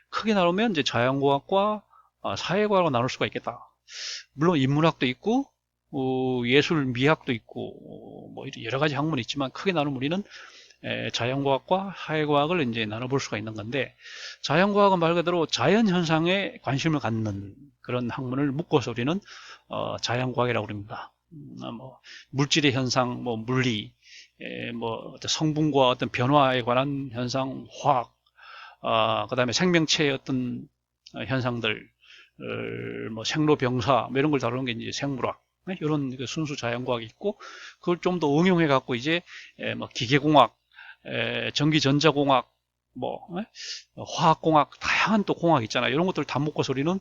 S1: 크게 나누면 이제 자연과학과 사회과학으로 나눌 수가 있겠다. 물론 인문학도 있고 예술 미학도 있고 뭐 여러 가지 학문이 있지만 크게 나누면 우리는 자연과학과 사회과학을 이제 나눠볼 수가 있는 건데 자연과학은 말 그대로 자연현상에 관심을 갖는 그런 학문을 묶어서 우리는 자연과학이라고 합니다. 뭐 물질의 현상, 뭐 물리, 뭐 어떤 성분과 어떤 변화에 관한 현상, 화학, 그다음에 생명체의 어떤 현상들, 뭐 생로병사, 뭐 이런 걸 다루는 게 이제 생물학, 이런 순수 자연과학이 있고 그걸 좀 더 응용해 갖고 이제 뭐 기계공학, 전기전자공학, 뭐 화학공학, 다양한 또 공학 있잖아요. 이런 것들 다 묶어서 우리는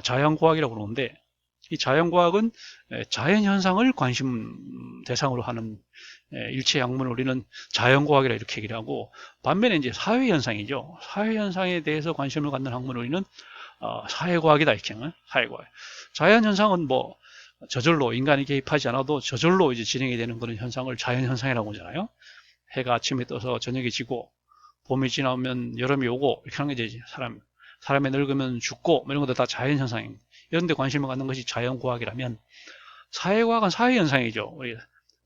S1: 자연과학이라고 그러는데. 이 자연과학은 자연현상을 관심 대상으로 하는 일체 학문을 우리는 자연과학이라 이렇게 얘기를 하고 반면에 이제 사회현상이죠. 사회현상에 대해서 관심을 갖는 학문을 우리는 사회과학이다 이렇게 사회과학. 자연현상은 뭐 저절로 인간이 개입하지 않아도 저절로 이제 진행이 되는 그런 현상을 자연현상이라고 하잖아요. 해가 아침에 떠서 저녁에 지고 봄이 지나면 여름이 오고 이렇게 하는 게 이제 사람이 늙으면 죽고 이런 것도 다 자연현상입니다. 이런 데 관심을 갖는 것이 자연과학이라면 사회과학은 사회현상이죠. 우리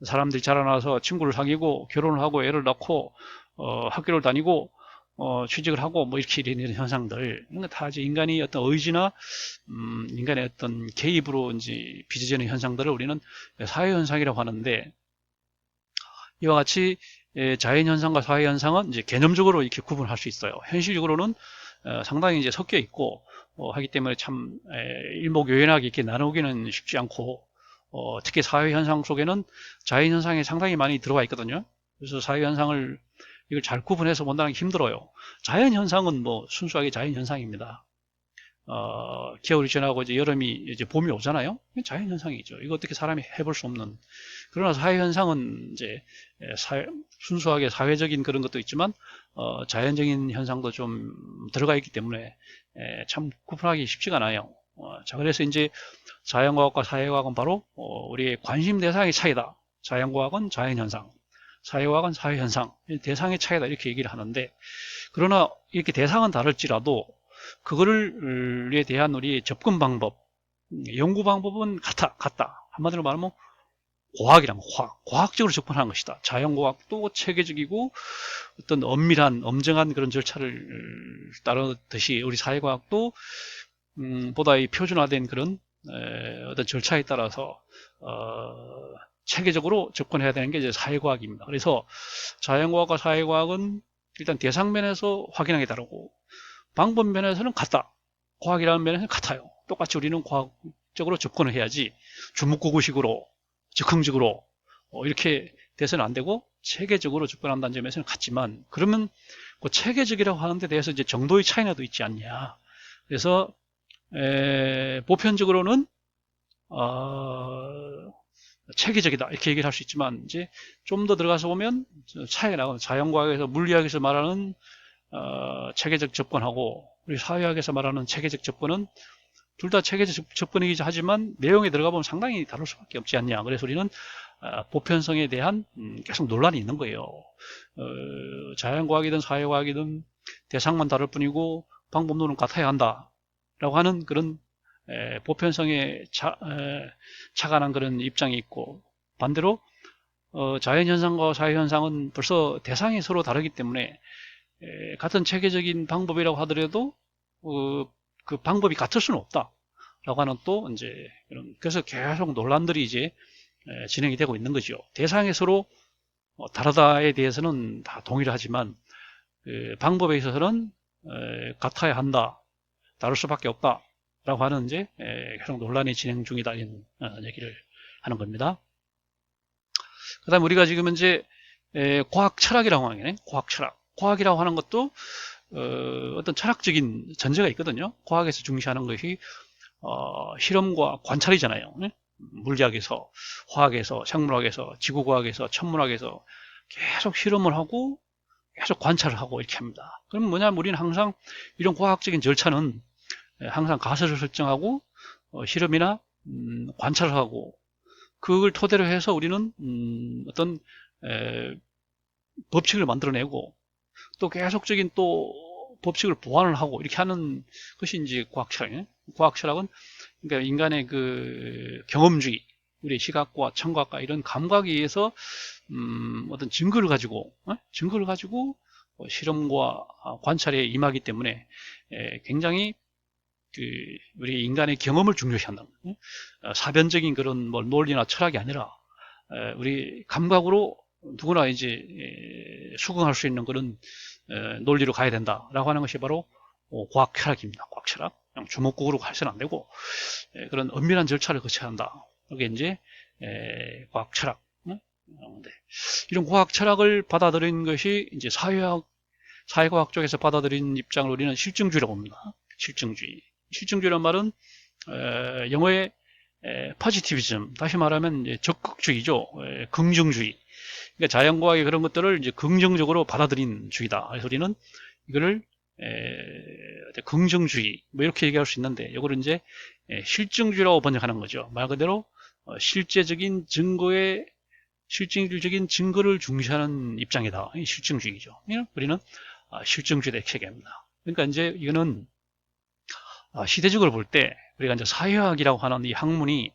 S1: 사람들이 자라나서 친구를 사귀고 결혼을 하고 애를 낳고 학교를 다니고 취직을 하고 뭐 이렇게 이런 현상들 이런 거 다 이제 인간이 어떤 의지나 인간의 어떤 개입으로 이제 빚어지는 현상들을 우리는 사회현상이라고 하는데 이와 같이 자연현상과 사회현상은 이제 개념적으로 이렇게 구분할 수 있어요. 현실적으로는 상당히 이제 섞여 있고 하기 때문에 참 일목요연하게 이렇게 나누기는 쉽지 않고 특히 사회현상 속에는 자연현상이 상당히 많이 들어가 있거든요. 그래서 사회현상을 이걸 잘 구분해서 본다는 게 힘들어요. 자연현상은 뭐 순수하게 자연현상입니다. 겨울이 지나고 이제 여름이 이제 봄이 오잖아요. 자연현상이죠. 이거 어떻게 사람이 해볼 수 없는. 그러나 사회현상은 이제 순수하게 사회적인 그런 것도 있지만 자연적인 현상도 좀 들어가 있기 때문에 참 구분하기 쉽지가 않아요. 자, 그래서 이제 자연과학과 사회과학은 바로 우리의 관심 대상의 차이다. 자연과학은 자연현상, 사회과학은 사회현상, 대상의 차이다 이렇게 얘기를 하는데 그러나 이렇게 대상은 다를지라도 그거를에 대한 우리의 접근 방법, 연구 방법은 같다. 한마디로 말하면 과학이란 과학적으로 접근하는 것이다. 자연과학도 체계적이고 어떤 엄밀한, 엄정한 그런 절차를 따르듯이 우리 사회과학도 보다 이 표준화된 그런 어떤 절차에 따라서 체계적으로 접근해야 되는 게 이제 사회과학입니다. 그래서 자연과학과 사회과학은 일단 대상면에서 확연하게 다르고 방법 면에서는 같다. 과학이라는 면에서는 같아요. 똑같이 우리는 과학적으로 접근을 해야지 주묵구구식으로 즉흥적으로 이렇게 돼서는 안 되고 체계적으로 접근한다는 점에서는 같지만, 그러면 그 체계적이라고 하는데 대해서 이제 정도의 차이나도 있지 않냐. 그래서 보편적으로는 체계적이다 이렇게 얘기를 할 수 있지만, 이제 좀 더 들어가서 보면 차이가 나거든요. 자연과학에서 물리학에서 말하는 체계적 접근하고 우리 사회학에서 말하는 체계적 접근은 둘 다 체계적 접근이기도 하지만 내용에 들어가 보면 상당히 다를 수밖에 없지 않냐. 그래서 우리는 보편성에 대한 계속 논란이 있는 거예요. 자연과학이든 사회과학이든 대상만 다를 뿐이고 방법론은 같아야 한다라고 하는 그런 보편성에 착안한 그런 입장이 있고, 반대로 자연현상과 사회현상은 벌써 대상이 서로 다르기 때문에 같은 체계적인 방법이라고 하더라도 그 방법이 같을 수는 없다라고 하는 또 이제 그래서 계속 논란들이 이제 진행이 되고 있는 거죠. 대상이 서로 다르다에 대해서는 다 동의를 하지만 방법에 있어서는 같아야 한다, 다를 수밖에 없다라고 하는 이제 계속 논란이 진행 중이다 이런 얘기를 하는 겁니다. 그다음 우리가 지금 이제 과학 철학이라고 하는 게 과학 철학, 과학이라고 하는 것도 어떤 철학적인 전제가 있거든요. 과학에서 중시하는 것이 실험과 관찰이잖아요. 네? 물리학에서, 화학에서, 생물학에서, 지구과학에서, 천문학에서 계속 실험을 하고 계속 관찰을 하고 이렇게 합니다. 그럼 뭐냐면 우리는 항상 이런 과학적인 절차는 항상 가설을 설정하고 실험이나 관찰을 하고 그걸 토대로 해서 우리는 어떤 법칙을 만들어내고 또 계속적인 또 법칙을 보완을 하고 이렇게 하는 것이 이제 과학철학이에요. 과학철학은 그러니까 인간의 그 경험주의, 우리 시각과 청각과 이런 감각에 의해서 어떤 증거를 가지고 실험과 관찰에 임하기 때문에 굉장히 그 우리 인간의 경험을 중요시한다는 거예요. 사변적인 그런 뭐 논리나 철학이 아니라 우리 감각으로 누구나 이제 수긍할 수 있는 그런 논리로 가야 된다라고 하는 것이 바로 과학 철학입니다. 과학 철학. 그냥 주먹구구로 가서는 안 되고 그런 엄밀한 절차를 거쳐야 한다. 이게 이제 과학 철학. 이런 과학 철학을 받아들인 것이 이제 사회과학 쪽에서 받아들인 입장을 우리는 실증주의라고 봅니다. 실증주의. 실증주의란 말은 영어의 포지티비즘, 다시 말하면 이제 적극주의죠. 긍정주의. 그러니까 자연과학의 그런 것들을 이제 긍정적으로 받아들인 주의다. 그래서 우리는 이거를 긍정주의 뭐 이렇게 얘기할 수 있는데, 이거를 이제 실증주의라고 번역하는 거죠. 말 그대로 실질적인 증거를 중시하는 입장이다. 실증주의죠. 우리는 실증주의다 이렇게 얘기합니다. 그러니까 이제 이거는 시대적으로 볼 때 우리가 이제 사회학이라고 하는 이 학문이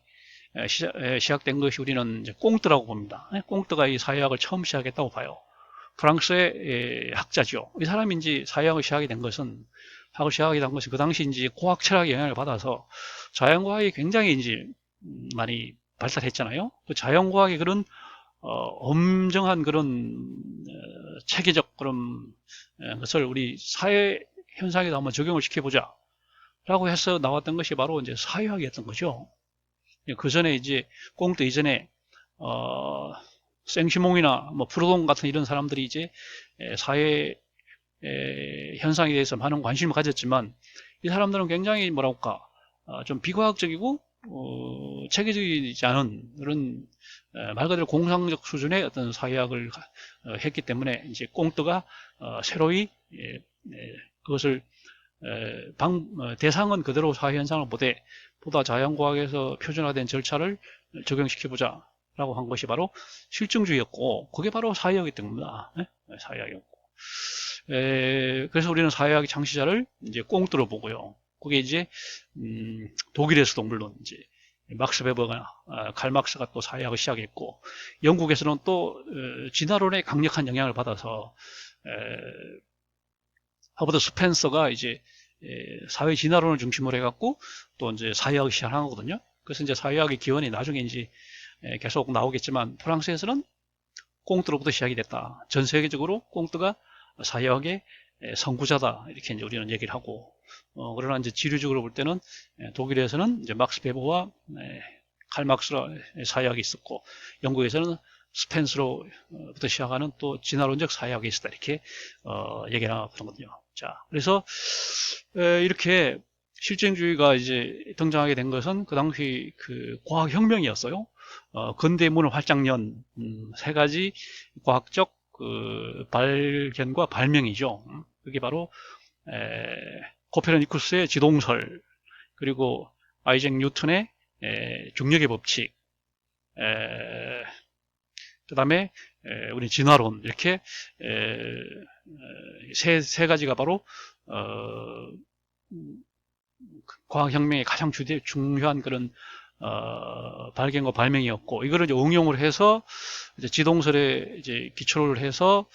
S1: 시작된 것이 우리는 이제 꽁트라고 봅니다. 꽁트가 이 사회학을 처음 시작했다고 봐요. 프랑스의 학자죠. 이 사람이 이제 사회학을 시작이 된 것은 그 당시 이제 과학 철학의 영향을 받아서 자연과학이 굉장히 이제 많이 발달했잖아요. 그 자연과학의 그런 엄정한 그런 체계적 그런 것을 우리 사회 현상에도 한번 적용을 시켜보자 라고 해서 나왔던 것이 바로 이제 사회학이었던 거죠. 그 전에 이제 꽁트 이전에 생시몽이나 뭐 프루동 같은 이런 사람들이 이제 사회 현상에 대해서 많은 관심을 가졌지만, 이 사람들은 굉장히 뭐랄까 좀 비과학적이고 체계적이지 않은 그런 말 그대로 공상적 수준의 어떤 사회학을 했기 때문에 이제 꽁트가 새로이 그것을 대상은 그대로 사회현상을 보다 자연과학에서 표준화된 절차를 적용시켜보자 라고 한 것이 바로 실증주의였고, 그게 바로 사회학이었던 겁니다. 사회학이었고. 그래서 우리는 사회학의 창시자를 이제 꽁트로 보고요. 그게 이제 독일에서도 물론 이제 막스 베버가 칼 막스가 또 사회학을 시작했고, 영국에서는 또 진화론의 강력한 영향을 받아서 하버드 스펜서가 이제 사회 진화론을 중심으로 해갖고 또 이제 사회학을 시작한 거거든요. 그래서 이제 사회학의 기원이 나중에 이제 계속 나오겠지만, 프랑스에서는 꽁트로부터 시작이 됐다. 전 세계적으로 꽁트가 사회학의 선구자다 이렇게 이제 우리는 얘기를 하고, 그러나 이제 지류적으로 볼 때는 독일에서는 이제 막스 베버와 칼 막스라 사회학이 있었고, 영국에서는 스펜스로부터 시작하는 또 진화론적 사회학이 있었다 이렇게 얘기를 하거든요. 자, 그래서 이렇게 실증주의가 이제 등장하게 된 것은 그 당시 그 과학혁명이었어요. 근대의 문을 활짝 연 세 가지 과학적 그 발견과 발명이죠. 그게 바로 코페르니쿠스의 지동설, 그리고 아이작 뉴턴의 중력의 법칙, 그 다음에 우리 진화론, 이렇게 세 가지가 바로 과학혁명의 가장 중요한 그런 발견과 발명이었고, 이거를 이제 응용을 해서 이제 지동설에 이제 기초를 해서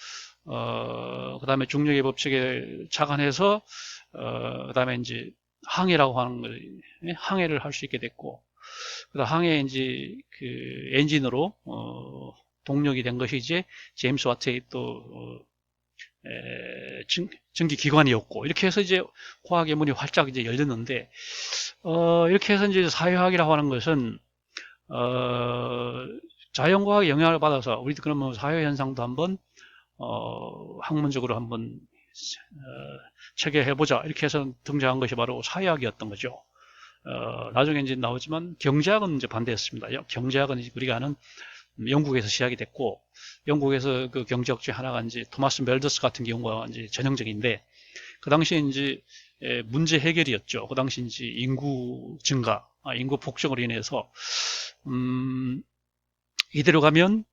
S1: 그 다음에 중력의 법칙에 착안해서 그 다음에 이제 항해라고 하는 걸 항해를 할 수 있게 됐고, 그다음 항해 이제 그 엔진으로 동력이 된 것이 이제 제임스 와트의 또 전기기관이었고, 이렇게 해서 이제 과학의 문이 활짝 이제 열렸는데, 이렇게 해서 이제 사회학이라고 하는 것은, 자연과학의 영향을 받아서, 우리도 그러면 사회현상도 한번, 학문적으로 한번, 체계해보자. 이렇게 해서 등장한 것이 바로 사회학이었던 거죠. 나중에 이제 나오지만 경제학은 이제 반대했습니다. 경제학은 우리가 아는 영국에서 시작이 됐고, 영국에서 그 경제학 중에 하나가 이제 토마스 멜더스 같은 경우가 이제 전형적인데, 그 당시에 이제 문제 해결이었죠. 그 당시 이제 인구 증가, 인구 폭증으로 인해서 이대로 가면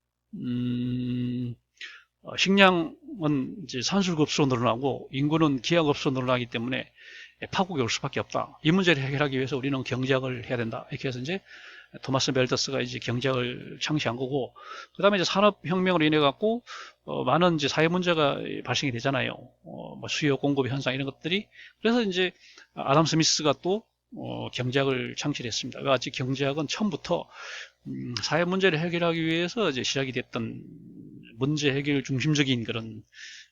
S1: 식량은 이제 산술급수로 늘어나고 인구는 기하급수로 늘어나기 때문에 파국이 올 수밖에 없다. 이 문제를 해결하기 위해서 우리는 경제학을 해야 된다. 이렇게 해서 이제 토마스 멜더스가 이제 경제학을 창시한 거고, 그 다음에 이제 산업혁명으로 인해 갖고 많은 이제 사회 문제가 발생이 되잖아요. 뭐 수요 공급 현상 이런 것들이. 그래서 이제 아담 스미스가 또 경제학을 창시했습니다. 그래서 경제학은 처음부터 사회 문제를 해결하기 위해서 이제 시작이 됐던 문제 해결 중심적인 그런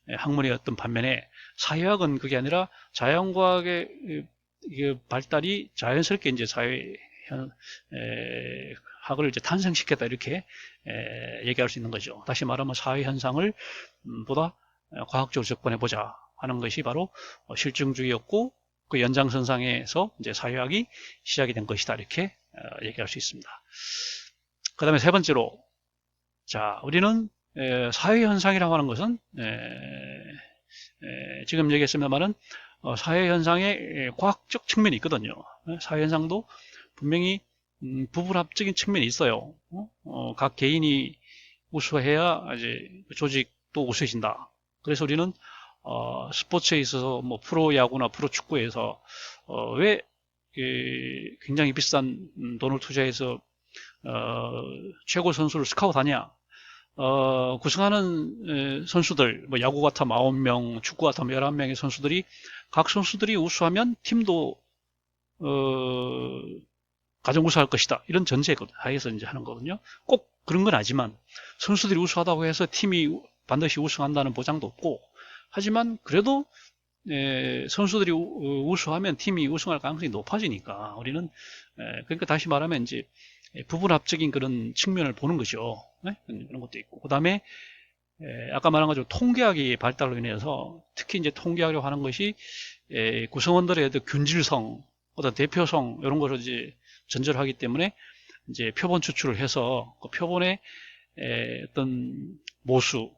S1: 학문이었던 반면에, 사회학은 그게 아니라 자연과학의 발달이 자연스럽게 이제 학을 이제 탄생시켰다 이렇게 얘기할 수 있는 거죠. 다시 말하면 사회 현상을 보다 과학적으로 접근해 보자 하는 것이 바로 실증주의였고, 그 연장선상에서 이제 사회학이 시작이 된 것이다 이렇게 얘기할 수 있습니다. 그 다음에 세 번째로, 자, 우리는 사회 현상이라고 하는 것은 지금 얘기했습니다만은 사회 현상의 과학적 측면이 있거든요. 사회 현상도 분명히 부분합적인 측면이 있어요. 각 개인이 우수해야 이제 조직도 우수해진다. 그래서 우리는 스포츠에 있어서 뭐 프로야구나 프로축구에서 왜 굉장히 비싼 돈을 투자해서 최고 선수를 스카웃하냐? 구성하는 선수들, 뭐 야구 같으면 9명, 축구 같으면 11명의 선수들이, 각 선수들이 우수하면 팀도 가장 우수할 것이다. 이런 전제하에서 이제 하는 거거든요. 꼭 그런 건 아니지만, 선수들이 우수하다고 해서 팀이 반드시 우승한다는 보장도 없고, 하지만 그래도 선수들이 우수하면 팀이 우승할 가능성이 높아지니까, 우리는 그러니까 다시 말하면 이제 부분합적인 그런 측면을 보는 거죠. 네? 그런 것도 있고, 그 다음에 아까 말한 것처럼 통계학이 발달로 인해서, 특히 이제 통계학이라고 하는 것이 구성원들의 어떤 균질성, 어떤 대표성 이런 것을 이제 전제를 하기 때문에 이제 표본 추출을 해서 그 표본의 어떤 모수,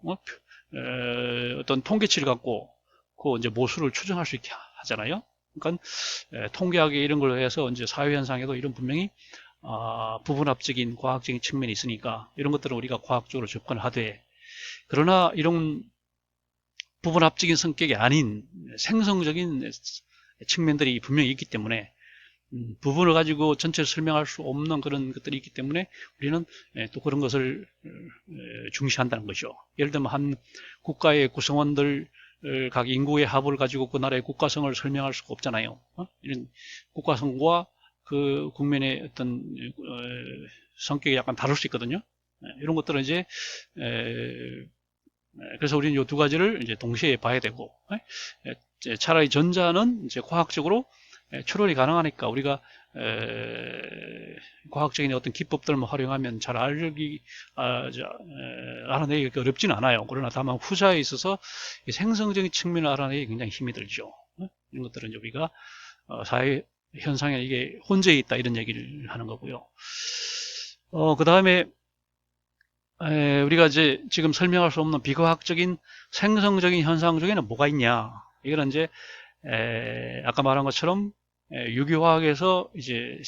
S1: 어떤 통계치를 갖고 그 이제 모수를 추정할 수 있게 하잖아요. 그러니까 통계학이 이런 걸 해서 이제 사회 현상에도 이런 분명히 부분합적인 과학적인 측면이 있으니까 이런 것들은 우리가 과학적으로 접근하되, 그러나 이런 부분합적인 성격이 아닌 생성적인 측면들이 분명히 있기 때문에, 부분을 가지고 전체를 설명할 수 없는 그런 것들이 있기 때문에 우리는 또 그런 것을 중시한다는 거죠. 예를 들면 한 국가의 구성원들 각 인구의 합을 가지고 그 나라의 국가성을 설명할 수가 없잖아요. 이런 국가성과 그 국민의 어떤 성격이 약간 다를 수 있거든요. 이런 것들은 이제 그래서 우리는 이 두 가지를 이제 동시에 봐야 되고, 차라리 전자는 이제 과학적으로 추론이 가능하니까 우리가 과학적인 어떤 기법들만 활용하면 잘 알아내기 어렵지는 않아요. 그러나 다만 후자에 있어서 생성적인 측면을 알아내기 굉장히 힘이 들죠. 이런 것들은 이제 우리가 사회 현상에 이게 혼재해 있다 이런 얘기를 하는 거고요. 그 다음에 우리가 이제 지금 설명할 수 없는 비과학적인 생성적인 현상 중에는 뭐가 있냐? 이거는 이제 아까 말한 것처럼 유기화학에서 이제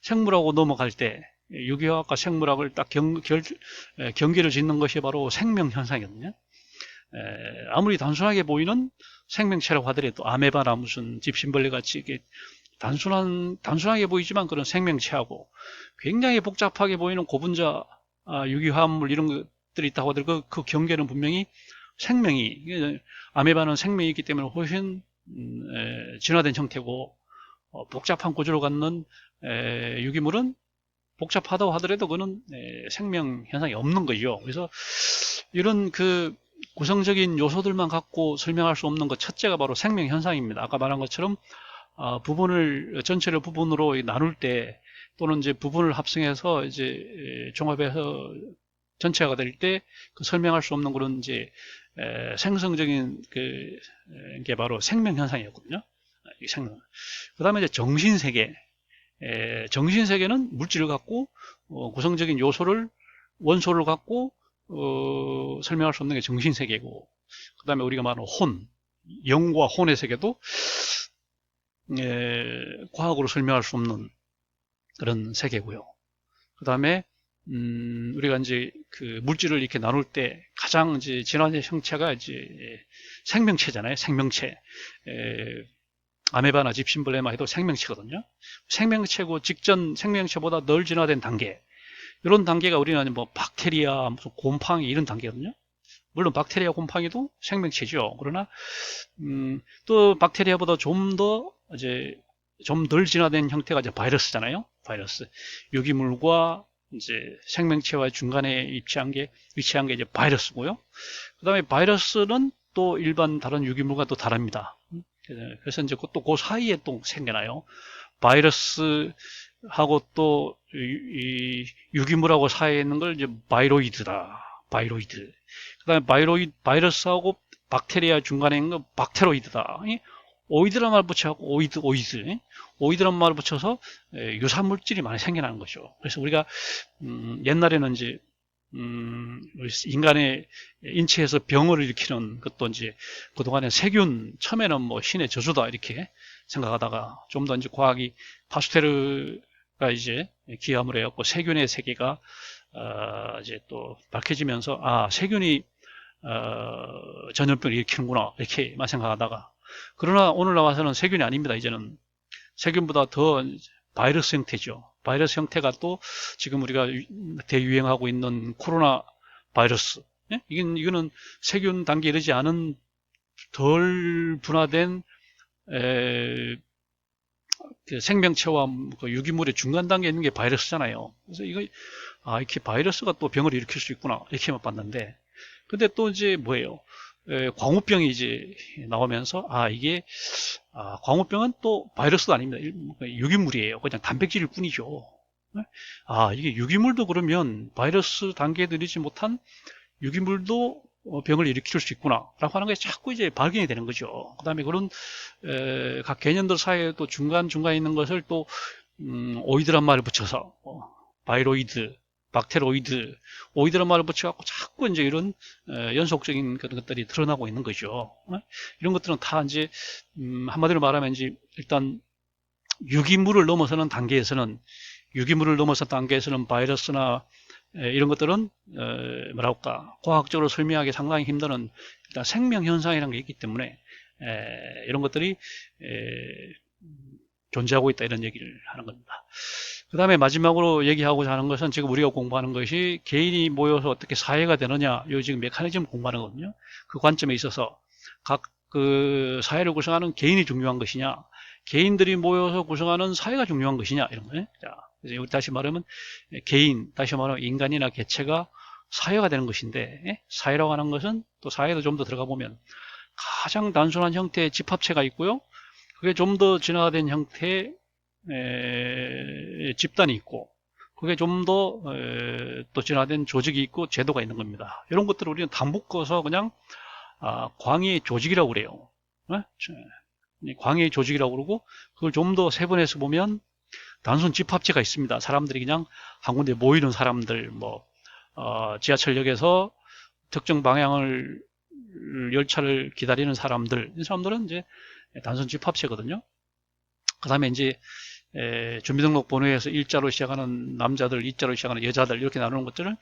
S1: 생물하고 넘어갈 때 유기화학과 생물학을 딱 경계를 짓는 것이 바로 생명 현상이거든요. 아무리 단순하게 보이는 생명체라고 하더라도 아메바나 무슨 집신벌레 같이 이게 단순하게 보이지만 그런 생명체하고 굉장히 복잡하게 보이는 고분자 유기화합물 이런 것들이 있다고 하더라도 그 경계는 분명히 생명이, 아메바는 생명이 있기 때문에 훨씬 진화된 형태고, 복잡한 구조를 갖는 유기물은 복잡하다고 하더라도 그거는 생명 현상이 없는 거죠. 그래서 이런 그 구성적인 요소들만 갖고 설명할 수 없는 것 첫째가 바로 생명 현상입니다. 아까 말한 것처럼 전체를 부분으로 나눌 때 또는 이제 부분을 합성해서 이제 종합해서 전체가 될 때 그 설명할 수 없는 그런 이제 생성적인 게 바로 생명 현상이었거든요. 그 다음에 이제 정신세계. 정신세계는 물질을 갖고 구성적인 원소를 갖고 설명할 수 없는 게 정신세계고, 그 다음에 우리가 말하는 영과 혼의 세계도 과학으로 설명할 수 없는 그런 세계고요. 그 다음에 우리가 이제 그 물질을 이렇게 나눌 때 가장 이제 진화된 형체가 이제 생명체잖아요. 생명체. 아메바나 집신벌레만 해도 생명체거든요. 생명체고 직전 생명체보다 덜 진화된 단계. 이런 단계가 우리는 뭐 박테리아, 무슨 곰팡이 이런 단계거든요. 물론 박테리아, 곰팡이도 생명체죠. 그러나 또 박테리아보다 좀 덜 진화된 형태가 이제 바이러스잖아요. 바이러스. 유기물과 이제 생명체와 중간에 위치한 게 이제 바이러스고요. 그 다음에 바이러스는 또 일반 다른 유기물과 또 다릅니다. 그래서 이제 또 그 사이에 또 생겨나요. 바이러스하고 또 이 유기물하고 사이에 있는 걸 이제 바이로이드다. 바이로이드. 그 다음에 바이러스하고 박테리아 중간에 있는 거 박테로이드다. 오이드란 말 붙여갖고 오이드란 말을 붙여서 유사 물질이 많이 생겨나는 거죠. 그래서 우리가 옛날에는 이제 인간의 인체에서 병을 일으키는 것도 이제 그동안에 세균, 처음에는 뭐 신의 저주다 이렇게 생각하다가 좀 더 이제 과학이 파스테르가 이제 기함을 해갖고 세균의 세계가 이제 또 밝혀지면서 세균이 전염병을 일으키는구나 이렇게만 생각하다가, 그러나 오늘 나와서는 세균이 아닙니다. 이제는 세균보다 더 바이러스 형태죠. 바이러스 형태가 또 지금 우리가 대유행하고 있는 코로나 바이러스. 이거는 세균 단계에 이르지 않은 덜 분화된 그 생명체와 그 유기물의 중간 단계에 있는 게 바이러스잖아요. 그래서 이렇게 바이러스가 또 병을 일으킬 수 있구나 이렇게만 봤는데, 근데 또 이제 뭐예요? 광우병이 이제 나오면서 이게 광우병은 또 바이러스도 아닙니다. 유기물이에요. 그냥 단백질일 뿐이죠. 이게 유기물도 그러면 바이러스 단계에 들이지 못한 유기물도 병을 일으킬 수 있구나 라고 하는 게 자꾸 이제 발견이 되는 거죠. 그 다음에 그런 각 개념들 사이에 또 중간중간에 있는 것을 또 오이드란 말을 붙여서 바이로이드, 박테로이드, 오이드란 말을 붙여갖고 자꾸 이제 이런 연속적인 그런 것들이 드러나고 있는 거죠. 이런 것들은 다 이제 한마디로 말하면 이제 일단 유기물을 넘어서는 단계에서는 바이러스나 이런 것들은 뭐랄까 과학적으로 설명하기 상당히 힘든 일단 생명 현상이라는 게 있기 때문에 이런 것들이 존재하고 있다 이런 얘기를 하는 겁니다. 그 다음에 마지막으로 얘기하고자 하는 것은 지금 우리가 공부하는 것이 개인이 모여서 어떻게 사회가 되느냐, 요 지금 메커니즘 공부하는 거거든요. 그 관점에 있어서 각 그 사회를 구성하는 개인이 중요한 것이냐, 개인들이 모여서 구성하는 사회가 중요한 것이냐 이런 거예요. 자, 그래서 여기 다시 말하면 다시 말하면 인간이나 개체가 사회가 되는 것인데, 예? 사회라고 하는 것은 또 사회도 좀 더 들어가 보면 가장 단순한 형태의 집합체가 있고요. 그게 좀 더 진화된 형태의 집단이 있고, 그게 좀 더 또 진화된 조직이 있고 제도가 있는 겁니다. 이런 것들을 우리는 다 묶어서 그냥 광의의 조직이라고 그래요. 광의의 조직이라고 그러고, 그걸 좀 더 세분해서 보면 단순 집합체가 있습니다. 사람들이 그냥 한 군데 모이는 사람들, 뭐 지하철역에서 특정 방향을 열차를 기다리는 사람들, 이 사람들은 이제 단순 집합체거든요. 그 다음에 이제 주민등록번호에서 일자로 시작하는 남자들, 이자로 시작하는 여자들 이렇게 나누는 것들을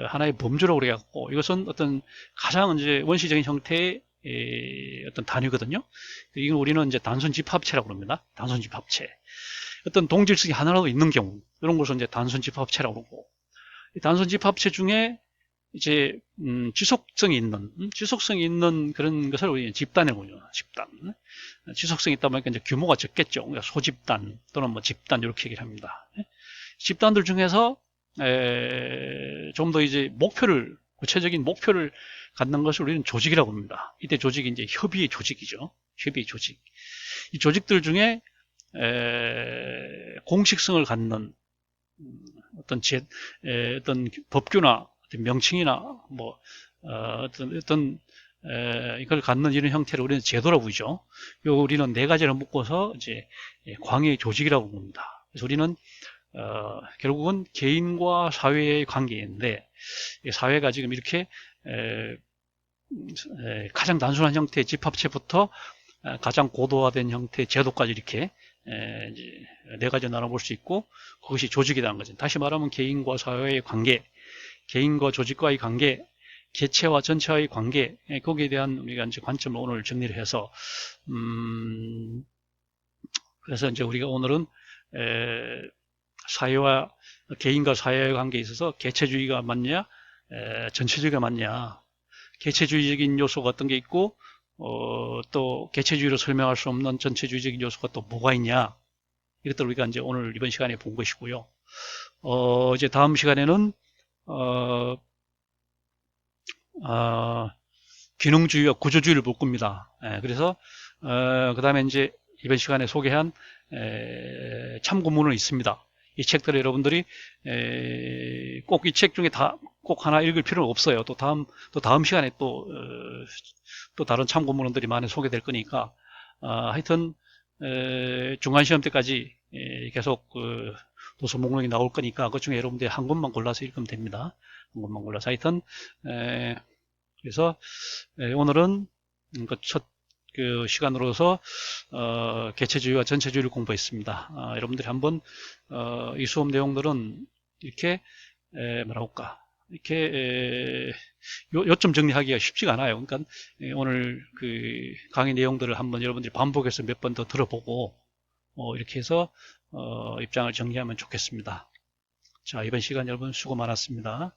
S1: 하나의 범주라고 그래갖고, 이것은 어떤 가장 이제 원시적인 형태의 어떤 단위거든요. 이건 우리는 이제 단순 집합체라고 합니다. 단순 집합체. 어떤 동질성이 하나라도 있는 경우, 이런 것을 이제 단순 집합체라고 그러고, 이 단순 집합체 중에 이제 지속성이 있는 그런 것을 우리 집단이라고 해요. 집단. 지속성이 있다 보니까 이제 규모가 적겠죠. 그러니까 소집단 또는 뭐 집단 이렇게 얘기를 합니다. 집단들 중에서 좀 더 이제 구체적인 목표를 갖는 것을 우리는 조직이라고 합니다. 이때 조직이 이제 협의의 조직이죠. 협의의 조직. 이 조직들 중에 공식성을 갖는 어떤 법규나 어떤 명칭이나 뭐 어떤 이걸 갖는 이런 형태를 우리는 제도라고 부르죠. 우리는 네 가지를 묶어서 이제 광의의 조직이라고 봅니다. 그래서 우리는 결국은 개인과 사회의 관계인데, 사회가 지금 이렇게 가장 단순한 형태의 집합체부터 가장 고도화된 형태의 제도까지 이렇게 이제 네 가지 나눠볼 수 있고, 그것이 조직이라는 거죠. 다시 말하면 개인과 사회의 관계, 개인과 조직과의 관계, 개체와 전체와의 관계, 거기에 대한 우리가 이제 관점을 오늘 정리를 해서 그래서 이제 우리가 오늘은 사회와 개인과 사회의 관계에 있어서 개체주의가 맞냐, 전체주의가 맞냐, 개체주의적인 요소가 어떤 게 있고, 또 개체주의로 설명할 수 없는 전체주의적인 요소가 또 뭐가 있냐, 이것들을 우리가 이제 오늘 이번 시간에 본 것이고요. 이제 다음 시간에는 기능주의와 구조주의를 볼 겁니다. 그래서 그 다음에 이제 이번 시간에 소개한 참고문은 있습니다. 이 책들을 여러분들이 꼭 이 책 중에 꼭 하나 읽을 필요는 없어요. 또 다음 시간에 또 다른 참고문헌들이 많이 소개될 거니까, 하여튼 중간시험 때까지 계속 도서 목록이 나올 거니까 그 중에 여러분들이 한 권만 골라서 읽으면 됩니다. 한 권만 골라서. 하여튼 그래서 오늘은 첫 시간으로서 개체주의와 전체주의를 공부했습니다. 여러분들이 한번 이 수업 내용들은 이렇게 뭐랄까, 이렇게 요점 정리하기가 쉽지가 않아요. 그러니까 오늘 그 강의 내용들을 한번 여러분들이 반복해서 몇 번 더 들어보고 이렇게 해서 입장을 정리하면 좋겠습니다. 자, 이번 시간 여러분 수고 많았습니다.